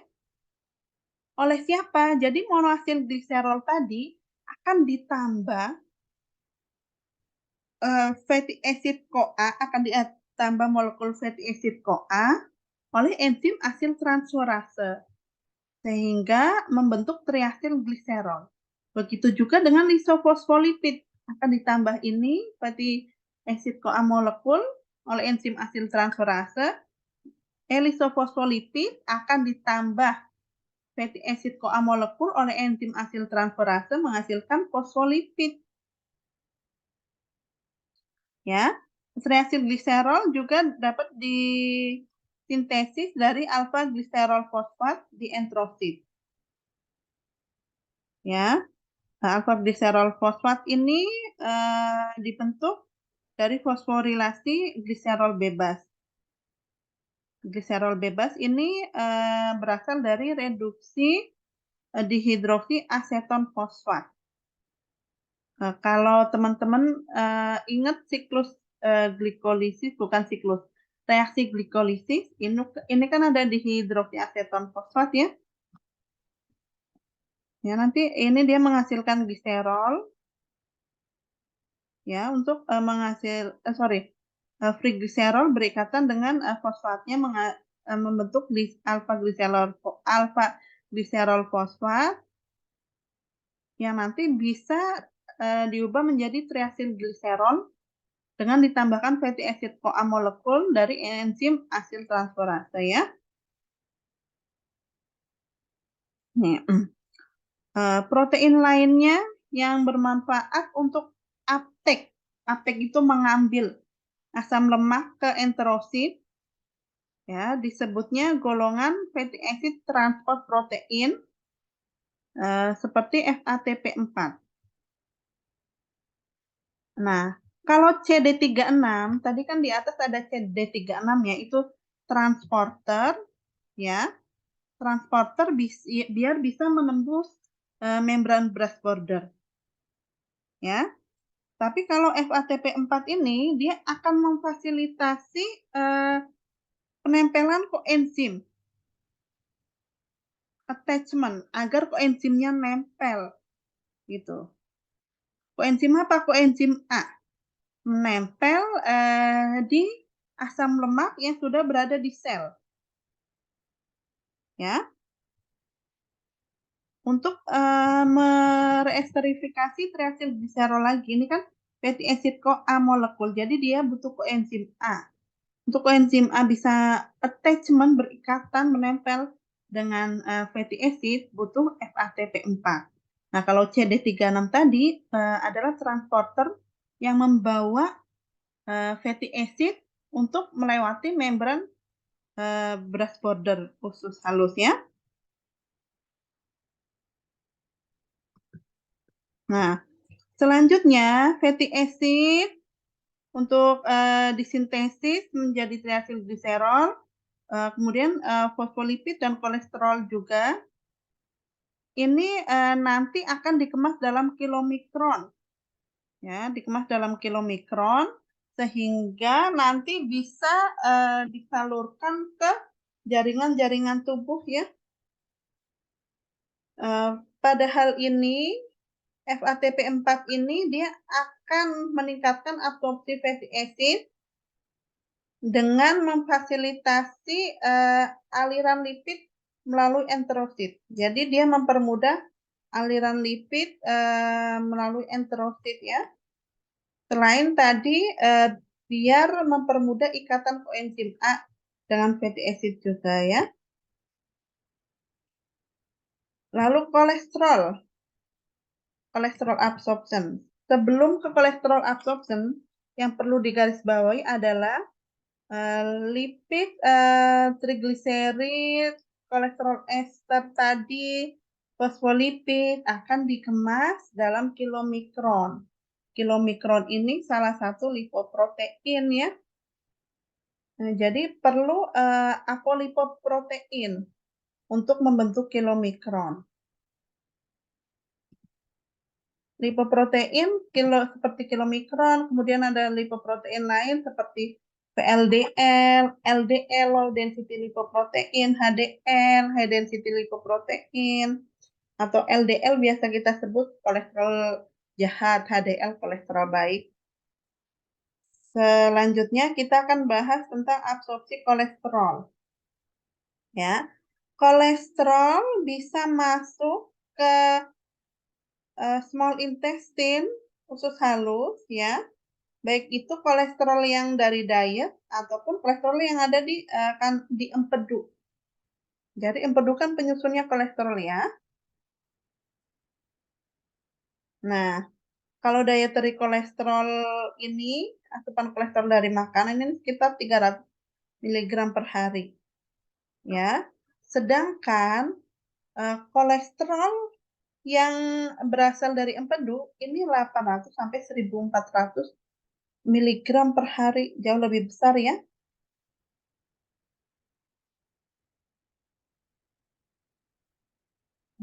Oleh siapa? Jadi monoasil gliserol tadi akan ditambah fatty acid CoA, akan ditambah molekul fatty acid CoA oleh enzim asil transferase sehingga membentuk triasil gliserol. Begitu juga dengan lisofosfolipid akan ditambah ini fatty acid CoA molekul oleh enzim asil transferase. Lisofosfolipid akan ditambah fatty acid CoA molekul oleh enzim asil transferase menghasilkan fosfolipid. Ya, triasil gliserol juga dapat disintesis dari alfa gliserol fosfat di enterosit. Ya, alfa gliserol fosfat ini dibentuk dari fosforilasi gliserol bebas. Gliserol bebas ini berasal dari reduksi dihidroksi aseton fosfat. Kalau teman-teman ingat siklus glikolisis, bukan siklus, reaksi glikolisis, ini kan ada dihidroksi aseton fosfat ya. Ya, nanti ini dia menghasilkan gliserol ya untuk free gliserol berikatan dengan fosfatnya membentuk alfa gliserol fosfat yang nanti bisa diubah menjadi triasil gliserol dengan ditambahkan fatty acid CoA molekul dari enzim asil transferase ya. Nih, protein lainnya yang bermanfaat untuk uptake. Uptake itu mengambil asam lemak ke enterosit ya, disebutnya golongan fatty acid transport protein seperti FATP4. Nah, kalau CD36 tadi kan di atas ada CD36 ya, itu transporter ya. Transporter biar bisa menembus membran brush border. Ya. Tapi kalau FATP4 ini dia akan memfasilitasi penempelan koenzim, attachment, agar koenzimnya nempel gitu. Koenzim apa? Koenzim A menempel di asam lemak yang sudah berada di sel. Ya. Untuk mereesterifikasi triacylglycerol lagi, ini kan fatty acid CoA molekul, jadi dia butuh koenzim A. Untuk koenzim A bisa attachment, berikatan, menempel dengan fatty acid, butuh FATP4. Nah, kalau CD36 tadi adalah transporter yang membawa fatty acid untuk melewati membran brass border usus halus ya. Nah, selanjutnya fatty acid untuk disintesis menjadi triacylglycerol, kemudian fosfolipid dan kolesterol juga. Ini nanti akan dikemas dalam kilomikron, ya, dikemas dalam kilomikron sehingga nanti bisa disalurkan ke jaringan-jaringan tubuh ya. Pada hal ini FATP4 ini dia akan meningkatkan absorpsi fatty acid dengan memfasilitasi aliran lipid melalui enterosit. Jadi dia mempermudah aliran lipid melalui enterosit ya. Selain tadi biar mempermudah ikatan koenzim A dengan fatty acid juga ya. Lalu kolesterol absorption. Sebelum ke kolesterol absorption, yang perlu digarisbawahi adalah lipid, trigliserid, kolesterol ester tadi, fosfolipid akan dikemas dalam kilomikron. Kilomikron ini salah satu lipoprotein ya. Nah, jadi perlu apolipoprotein untuk membentuk kilomikron. Lipoprotein seperti kilomikron, kemudian ada lipoprotein lain seperti VLDL, LDL, low density lipoprotein, HDL, high density lipoprotein, atau LDL biasa kita sebut kolesterol jahat, HDL kolesterol baik. Selanjutnya kita akan bahas tentang absorpsi kolesterol. Ya, kolesterol bisa masuk ke small intestine, usus halus, ya. Baik itu kolesterol yang dari diet ataupun kolesterol yang ada di empedu. Jadi empedu kan penyusunnya kolesterol ya. Nah, kalau dietary kolesterol ini, asupan kolesterol dari makanan ini sekitar 300 mg per hari. Ya. Sedangkan kolesterol yang berasal dari empedu ini 800 sampai 1400 mg per hari, jauh lebih besar ya.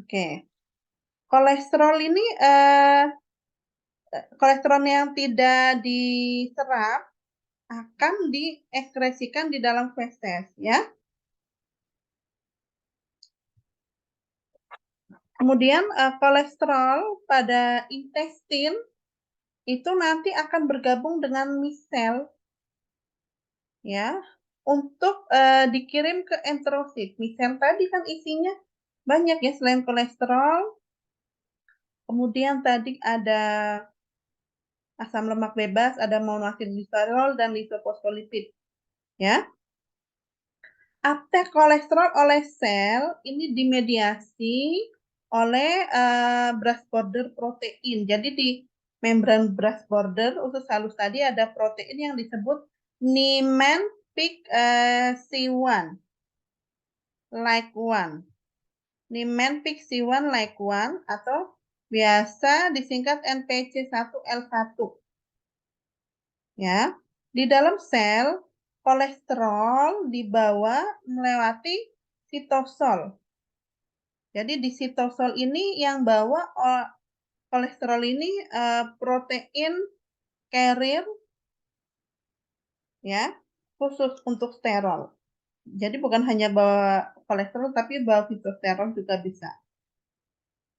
Oke. Kolesterol ini kolesterol yang tidak diserap akan diekskresikan di dalam feses ya. Kemudian kolesterol pada intestin itu nanti akan bergabung dengan misel ya untuk dikirim ke enterosit. Misel tadi kan isinya banyak ya, selain kolesterol. Kemudian tadi ada asam lemak bebas, ada monoasidgliserol dan lisofosfolipid ya. Uptake kolesterol oleh sel ini dimediasi oleh brass border protein. Jadi di membran brass border usus halus tadi ada protein yang disebut Niemann-Pick C1 like 1. Niemann-Pick C1 like 1 atau biasa disingkat NPC1L1. Ya. Di dalam sel kolesterol dibawa melewati sitosol. Jadi di sitosol ini yang bawa kolesterol ini protein carrier ya, khusus untuk sterol. Jadi bukan hanya bawa kolesterol tapi bawa fitosterol juga bisa.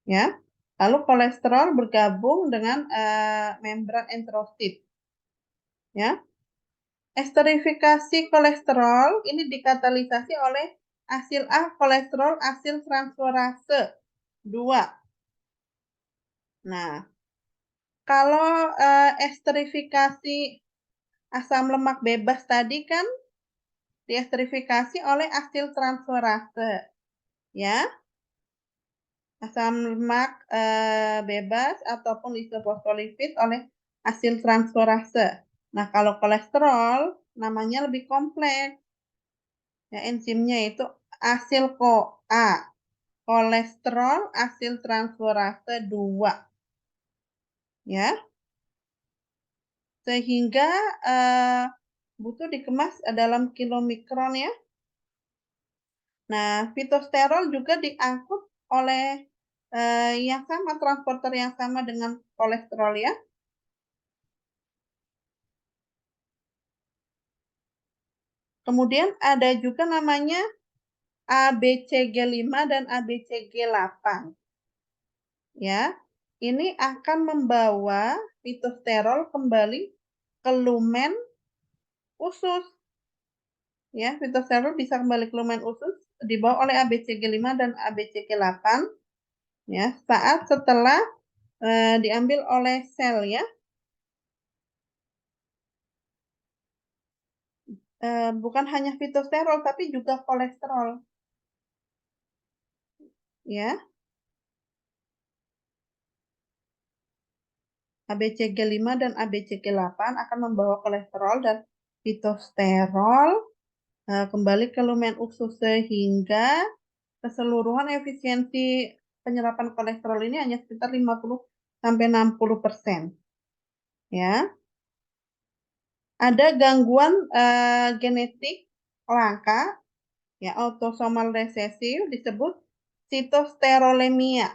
Ya. Lalu kolesterol bergabung dengan membran enterosit. Ya. Esterifikasi kolesterol ini dikatalisasi oleh asil A kolesterol asil transferase 2. Nah, kalau esterifikasi asam lemak bebas tadi kan diesterifikasi oleh asil transferase, ya. Asam lemak bebas ataupun isofosfolipid oleh asil transferase. Nah, kalau kolesterol namanya lebih kompleks. Ya, enzimnya itu asil CoA, kolesterol asil transferase 2. Ya. Sehingga butuh dikemas dalam kilomikron ya. Nah, fitosterol juga diangkut oleh yang sama, transporter yang sama dengan kolesterol ya. Kemudian ada juga namanya ABCG5 dan ABCG8. Ya, ini akan membawa fitosterol kembali ke lumen usus. Ya, fitosterol bisa kembali ke lumen usus dibawa oleh ABCG5 dan ABCG8 ya, saat setelah diambil oleh sel ya. Bukan hanya fitosterol tapi juga kolesterol. Ya. ABCG5 dan ABCG8 akan membawa kolesterol dan fitosterol kembali ke lumen usus sehingga keseluruhan efisiensi penyerapan kolesterol ini hanya sekitar 50-60%. Ya. Ada gangguan genetik langka ya, autosomal resesif disebut sitosterolemia,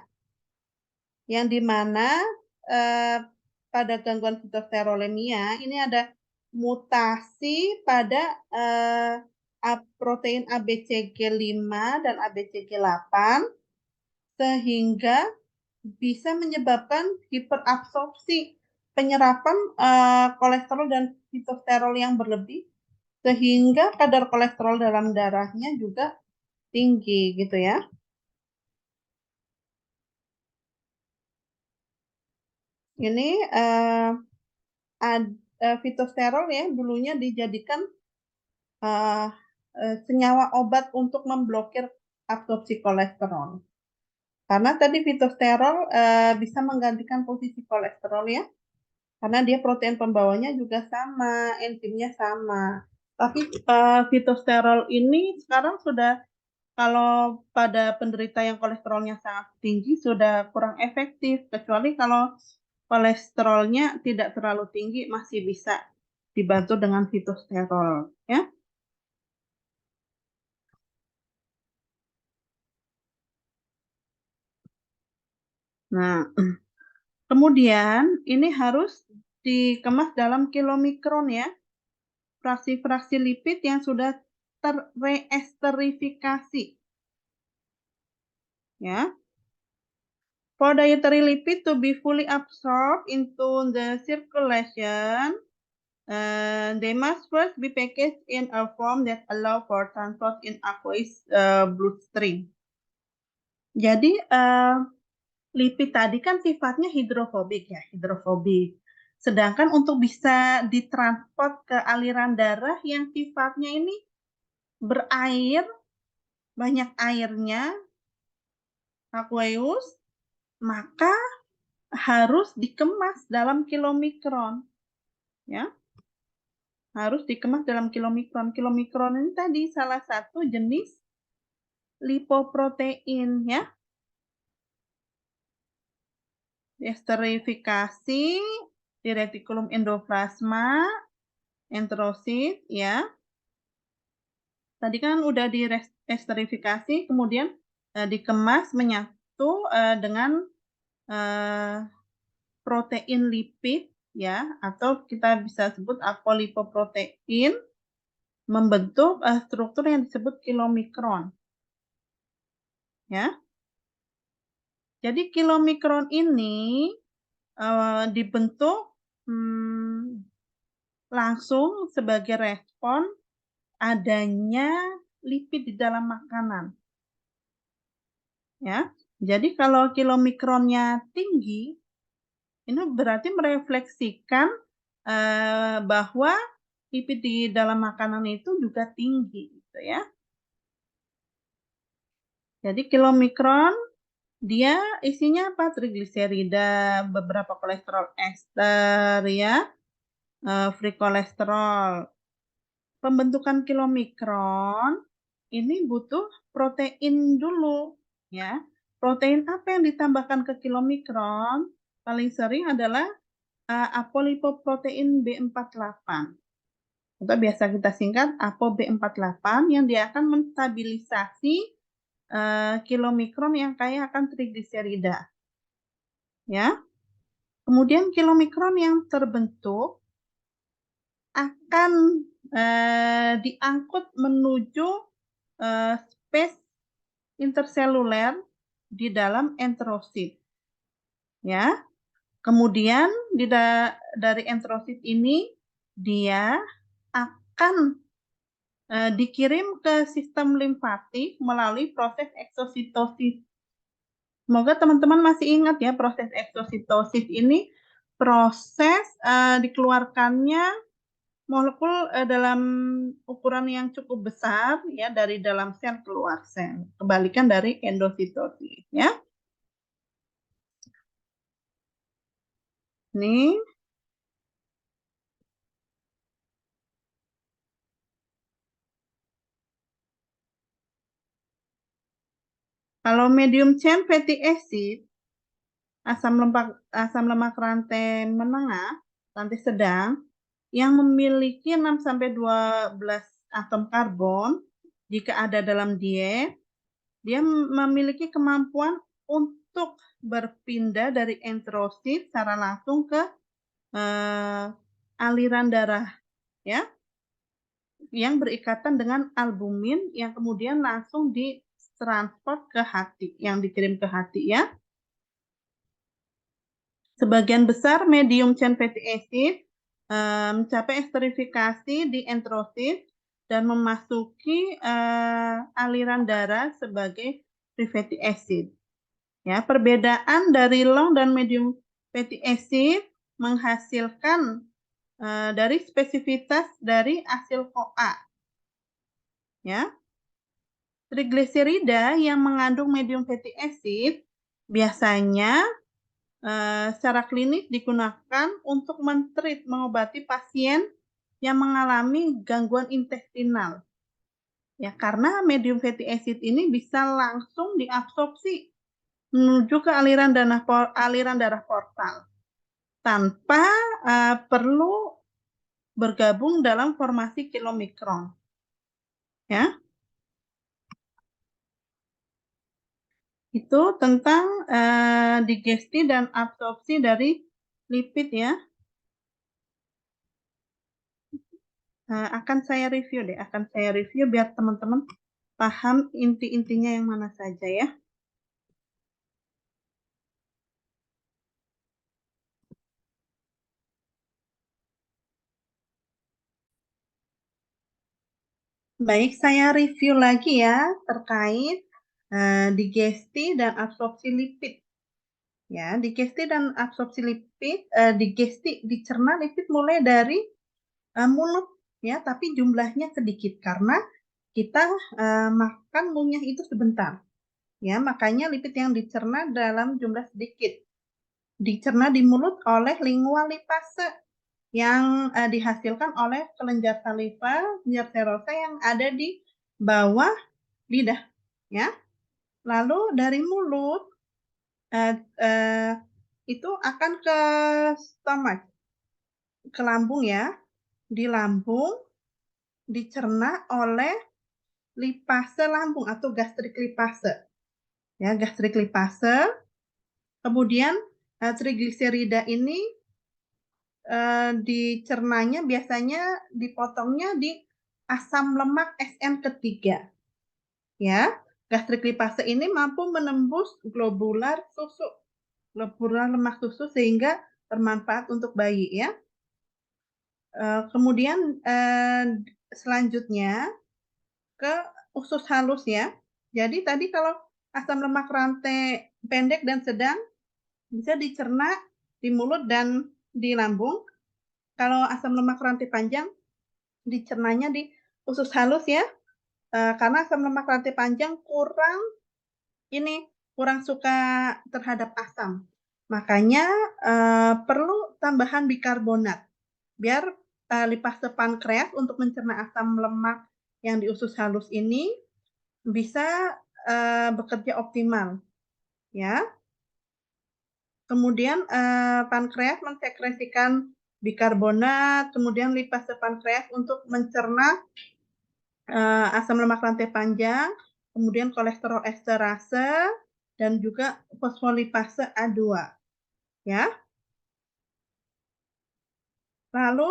yang dimana pada gangguan sitosterolemia ini ada mutasi pada protein ABCG5 dan ABCG8 sehingga bisa menyebabkan hiperabsorpsi penyerapan kolesterol dan fitosterol yang berlebih sehingga kadar kolesterol dalam darahnya juga tinggi gitu ya. Ini fitosterol ya dulunya dijadikan senyawa obat untuk memblokir absorpsi kolesterol. Karena tadi fitosterol bisa menggantikan posisi kolesterol ya. Karena dia protein pembawanya juga sama, enzimnya sama. Tapi fitosterol ini sekarang sudah, kalau pada penderita yang kolesterolnya sangat tinggi sudah kurang efektif, kecuali kalau kolesterolnya tidak terlalu tinggi masih bisa dibantu dengan fitosterol ya. Nah, kemudian ini harus dikemas dalam kilomikron ya. Fraksi-fraksi lipid yang sudah terreesterifikasi. Ya. For dietary lipid to be fully absorbed into the circulation, they must first be packaged in a form that allow for transport in aqueous bloodstream. Jadi lipid tadi kan sifatnya hidrofobik ya, hidrofobik. Sedangkan untuk bisa ditransport ke aliran darah yang sifatnya ini berair, banyak airnya, aqueous, maka harus dikemas dalam kilomikron. Ya. Harus dikemas dalam kilomikron. Kilomikron ini tadi salah satu jenis lipoprotein ya. Esterifikasi di retikulum endoplasma, enterosit ya. Tadi kan udah diesterifikasi, kemudian dikemas menyatu dengan protein lipid ya, atau kita bisa sebut apolipoprotein membentuk struktur yang disebut kilomikron. Ya. Jadi kilomikron ini dibentuk langsung sebagai respon adanya lipid di dalam makanan. Ya. Jadi kalau kilomikronnya tinggi, ini berarti merefleksikan bahwa lipid di dalam makanan itu juga tinggi, gitu ya. Jadi kilomikron dia isinya apa? Trigliserida, beberapa kolesterol ester, ya, free kolesterol. Pembentukan kilomikron ini butuh protein dulu, ya. Protein apa yang ditambahkan ke kilomikron? Paling sering adalah apolipoprotein B48 atau biasa kita singkat ApoB48 yang dia akan menstabilisasi kilomikron yang kaya akan trigliserida. Ya. Kemudian kilomikron yang terbentuk akan diangkut menuju space interseluler di dalam enterosit. Ya. Kemudian dari enterosit ini dia akan dikirim ke sistem limfatik melalui proses eksositosis. Semoga teman-teman masih ingat ya, proses eksositosis ini proses dikeluarkannya molekul dalam ukuran yang cukup besar ya dari dalam sel keluar sel. Kebalikan dari endositosis ya. Nih. Kalau medium chain fatty acid, asam lemak rantai menengah, rantai sedang, yang memiliki 6-12 atom karbon, jika ada dalam diet, dia memiliki kemampuan untuk berpindah dari enterosit secara langsung ke aliran darah, ya, yang berikatan dengan albumin yang kemudian langsung ditransport ke hati, yang dikirim ke hati, ya. Sebagian besar medium chain fatty acid mencapai esterifikasi di enterosit dan memasuki aliran darah sebagai free fatty acid. Ya, perbedaan dari long dan medium fatty acid menghasilkan dari spesifitas dari asil CoA. Ya. Trigliserida yang mengandung medium fatty acid biasanya secara klinis digunakan untuk mengobati pasien yang mengalami gangguan intestinal. Ya, karena medium fatty acid ini bisa langsung diabsorpsi menuju ke aliran darah portal tanpa perlu bergabung dalam formasi kilomikron. Ya. Itu tentang digesti dan absorpsi dari lipid ya. Akan saya review biar teman-teman paham inti-intinya yang mana saja ya. Baik, saya review lagi ya terkait digesti dan absorpsi lipid. Ya, digesti dan absorpsi lipid, digesti dicerna lipid mulai dari mulut ya, tapi jumlahnya sedikit karena kita makan ngunyah itu sebentar. Ya, makanya lipid yang dicerna dalam jumlah sedikit. Dicerna di mulut oleh lingual lipase yang dihasilkan oleh kelenjar saliva, kelenjar serosa yang ada di bawah lidah, ya. Lalu dari mulut itu akan ke stomach, ke lambung ya. Di lambung dicerna oleh lipase lambung atau gastrik lipase. Ya, gastrik lipase. Kemudian trigliserida ini dicernanya biasanya dipotongnya di asam lemak SN ketiga. Ya, gastrik lipase ini mampu menembus globular lemak susu sehingga bermanfaat untuk bayi ya. Kemudian selanjutnya ke usus halus ya. Jadi tadi kalau asam lemak rantai pendek dan sedang bisa dicerna di mulut dan di lambung. Kalau asam lemak rantai panjang dicernanya di usus halus ya. Karena asam lemak rantai panjang kurang suka terhadap asam. Makanya perlu tambahan bikarbonat biar lipase pankreas untuk mencerna asam lemak yang di usus halus ini bisa bekerja optimal ya. Kemudian pankreas mensekresikan bikarbonat, kemudian lipase pankreas untuk mencerna asam lemak rantai panjang, kemudian kolesterol esterase, dan juga fosfolipase A2. Ya. Lalu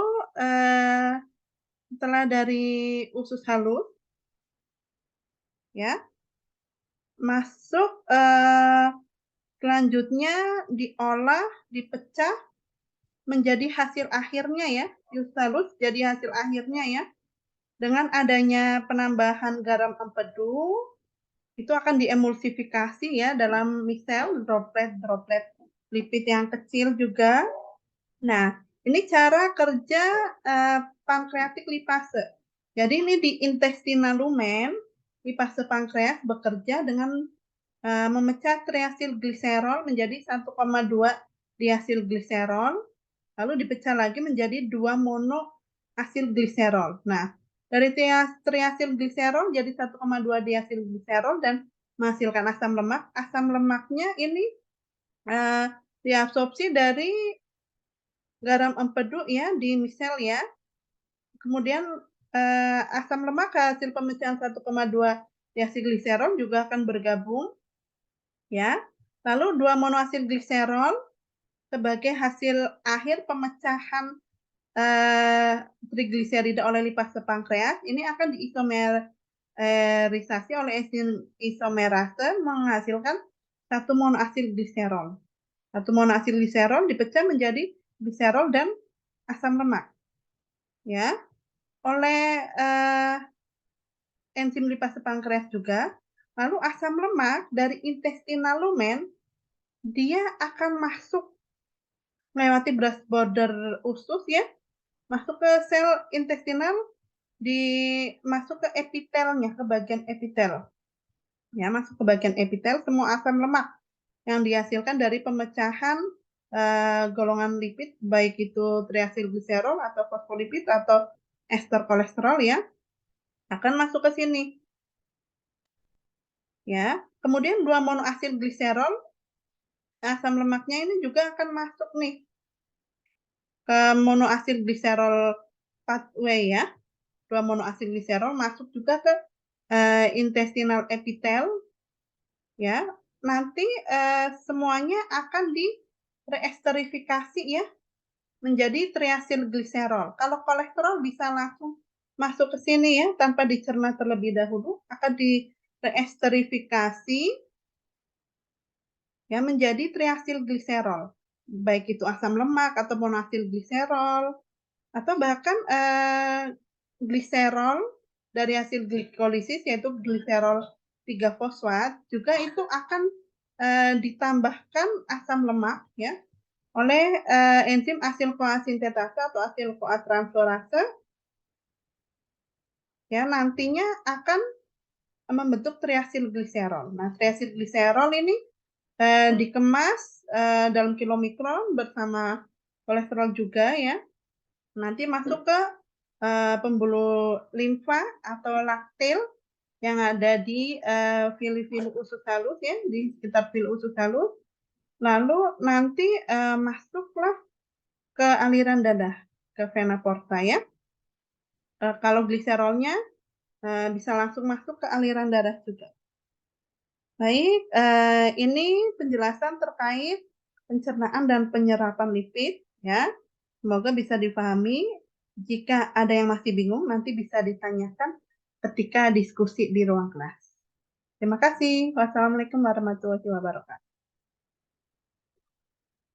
setelah dari usus halus, ya, masuk selanjutnya diolah, dipecah menjadi hasil akhirnya ya, usus halus jadi hasil akhirnya ya. Dengan adanya penambahan garam empedu, itu akan diemulsifikasi ya dalam misel droplet lipid yang kecil juga. Nah, ini cara kerja pankreatik lipase. Jadi ini di intestinal lumen, lipase pankreas bekerja dengan memecah triasilgliserol menjadi 1,2 diasilgliserol, lalu dipecah lagi menjadi 2 monoasilgliserol. Nah, dari triasilgliserol jadi 1,2 diasilgliserol dan menghasilkan asam lemak. Asam lemaknya ini diabsorpsi dari garam empedu ya di misel ya. Kemudian asam lemak hasil pemecahan 1,2 diasilgliserol juga akan bergabung ya. Lalu 2 monoasilgliserol sebagai hasil akhir pemecahan trigliserida oleh lipase pankreas ini akan diisomerisasi oleh enzim isomerase menghasilkan 1 monoasilgliserol. 1 monoasilgliserol dipecah menjadi gliserol dan asam lemak. Ya, oleh enzim lipase pankreas juga. Lalu asam lemak dari intestinal lumen dia akan masuk melewati border usus ya, masuk ke sel intestinal, masuk ke epitelnya, ke bagian epitel. Ya, masuk ke bagian epitel semua asam lemak yang dihasilkan dari pemecahan golongan lipid baik itu triasilgliserol atau fosfolipid atau ester kolesterol ya akan masuk ke sini. Ya, kemudian 2 monoasilgliserol asam lemaknya ini juga akan masuk nih ke monoasilgliserol pathway ya. 2 monoasilgliserol masuk juga ke intestinal epitel ya. Nanti semuanya akan direesterifikasi ya menjadi triasilgliserol. Kalau kolesterol bisa langsung masuk ke sini ya tanpa dicerna terlebih dahulu, akan direesterifikasi ya menjadi triasilgliserol. Baik itu asam lemak atau monoasilgliserol atau bahkan gliserol dari hasil glikolisis yaitu gliserol 3 fosfat juga itu akan ditambahkan asam lemak ya oleh enzim asil-CoA sintetase atau asil-CoA transferase ya nantinya akan membentuk triasilgliserol. Nah, triasilgliserol ini dikemas dalam kilomikron bersama kolesterol juga ya. Nanti masuk ke pembuluh limfa atau laktil yang ada di vili-vili usus halus ya, di sekitar vili usus halus. Lalu nanti masuklah ke aliran darah, ke vena porta ya. Kalau gliserolnya bisa langsung masuk ke aliran darah juga. Baik, ini penjelasan terkait pencernaan dan penyerapan lipid ya. Semoga bisa dipahami. Jika ada yang masih bingung, nanti bisa ditanyakan ketika diskusi di ruang kelas. Terima kasih. Wassalamualaikum warahmatullahi wabarakatuh.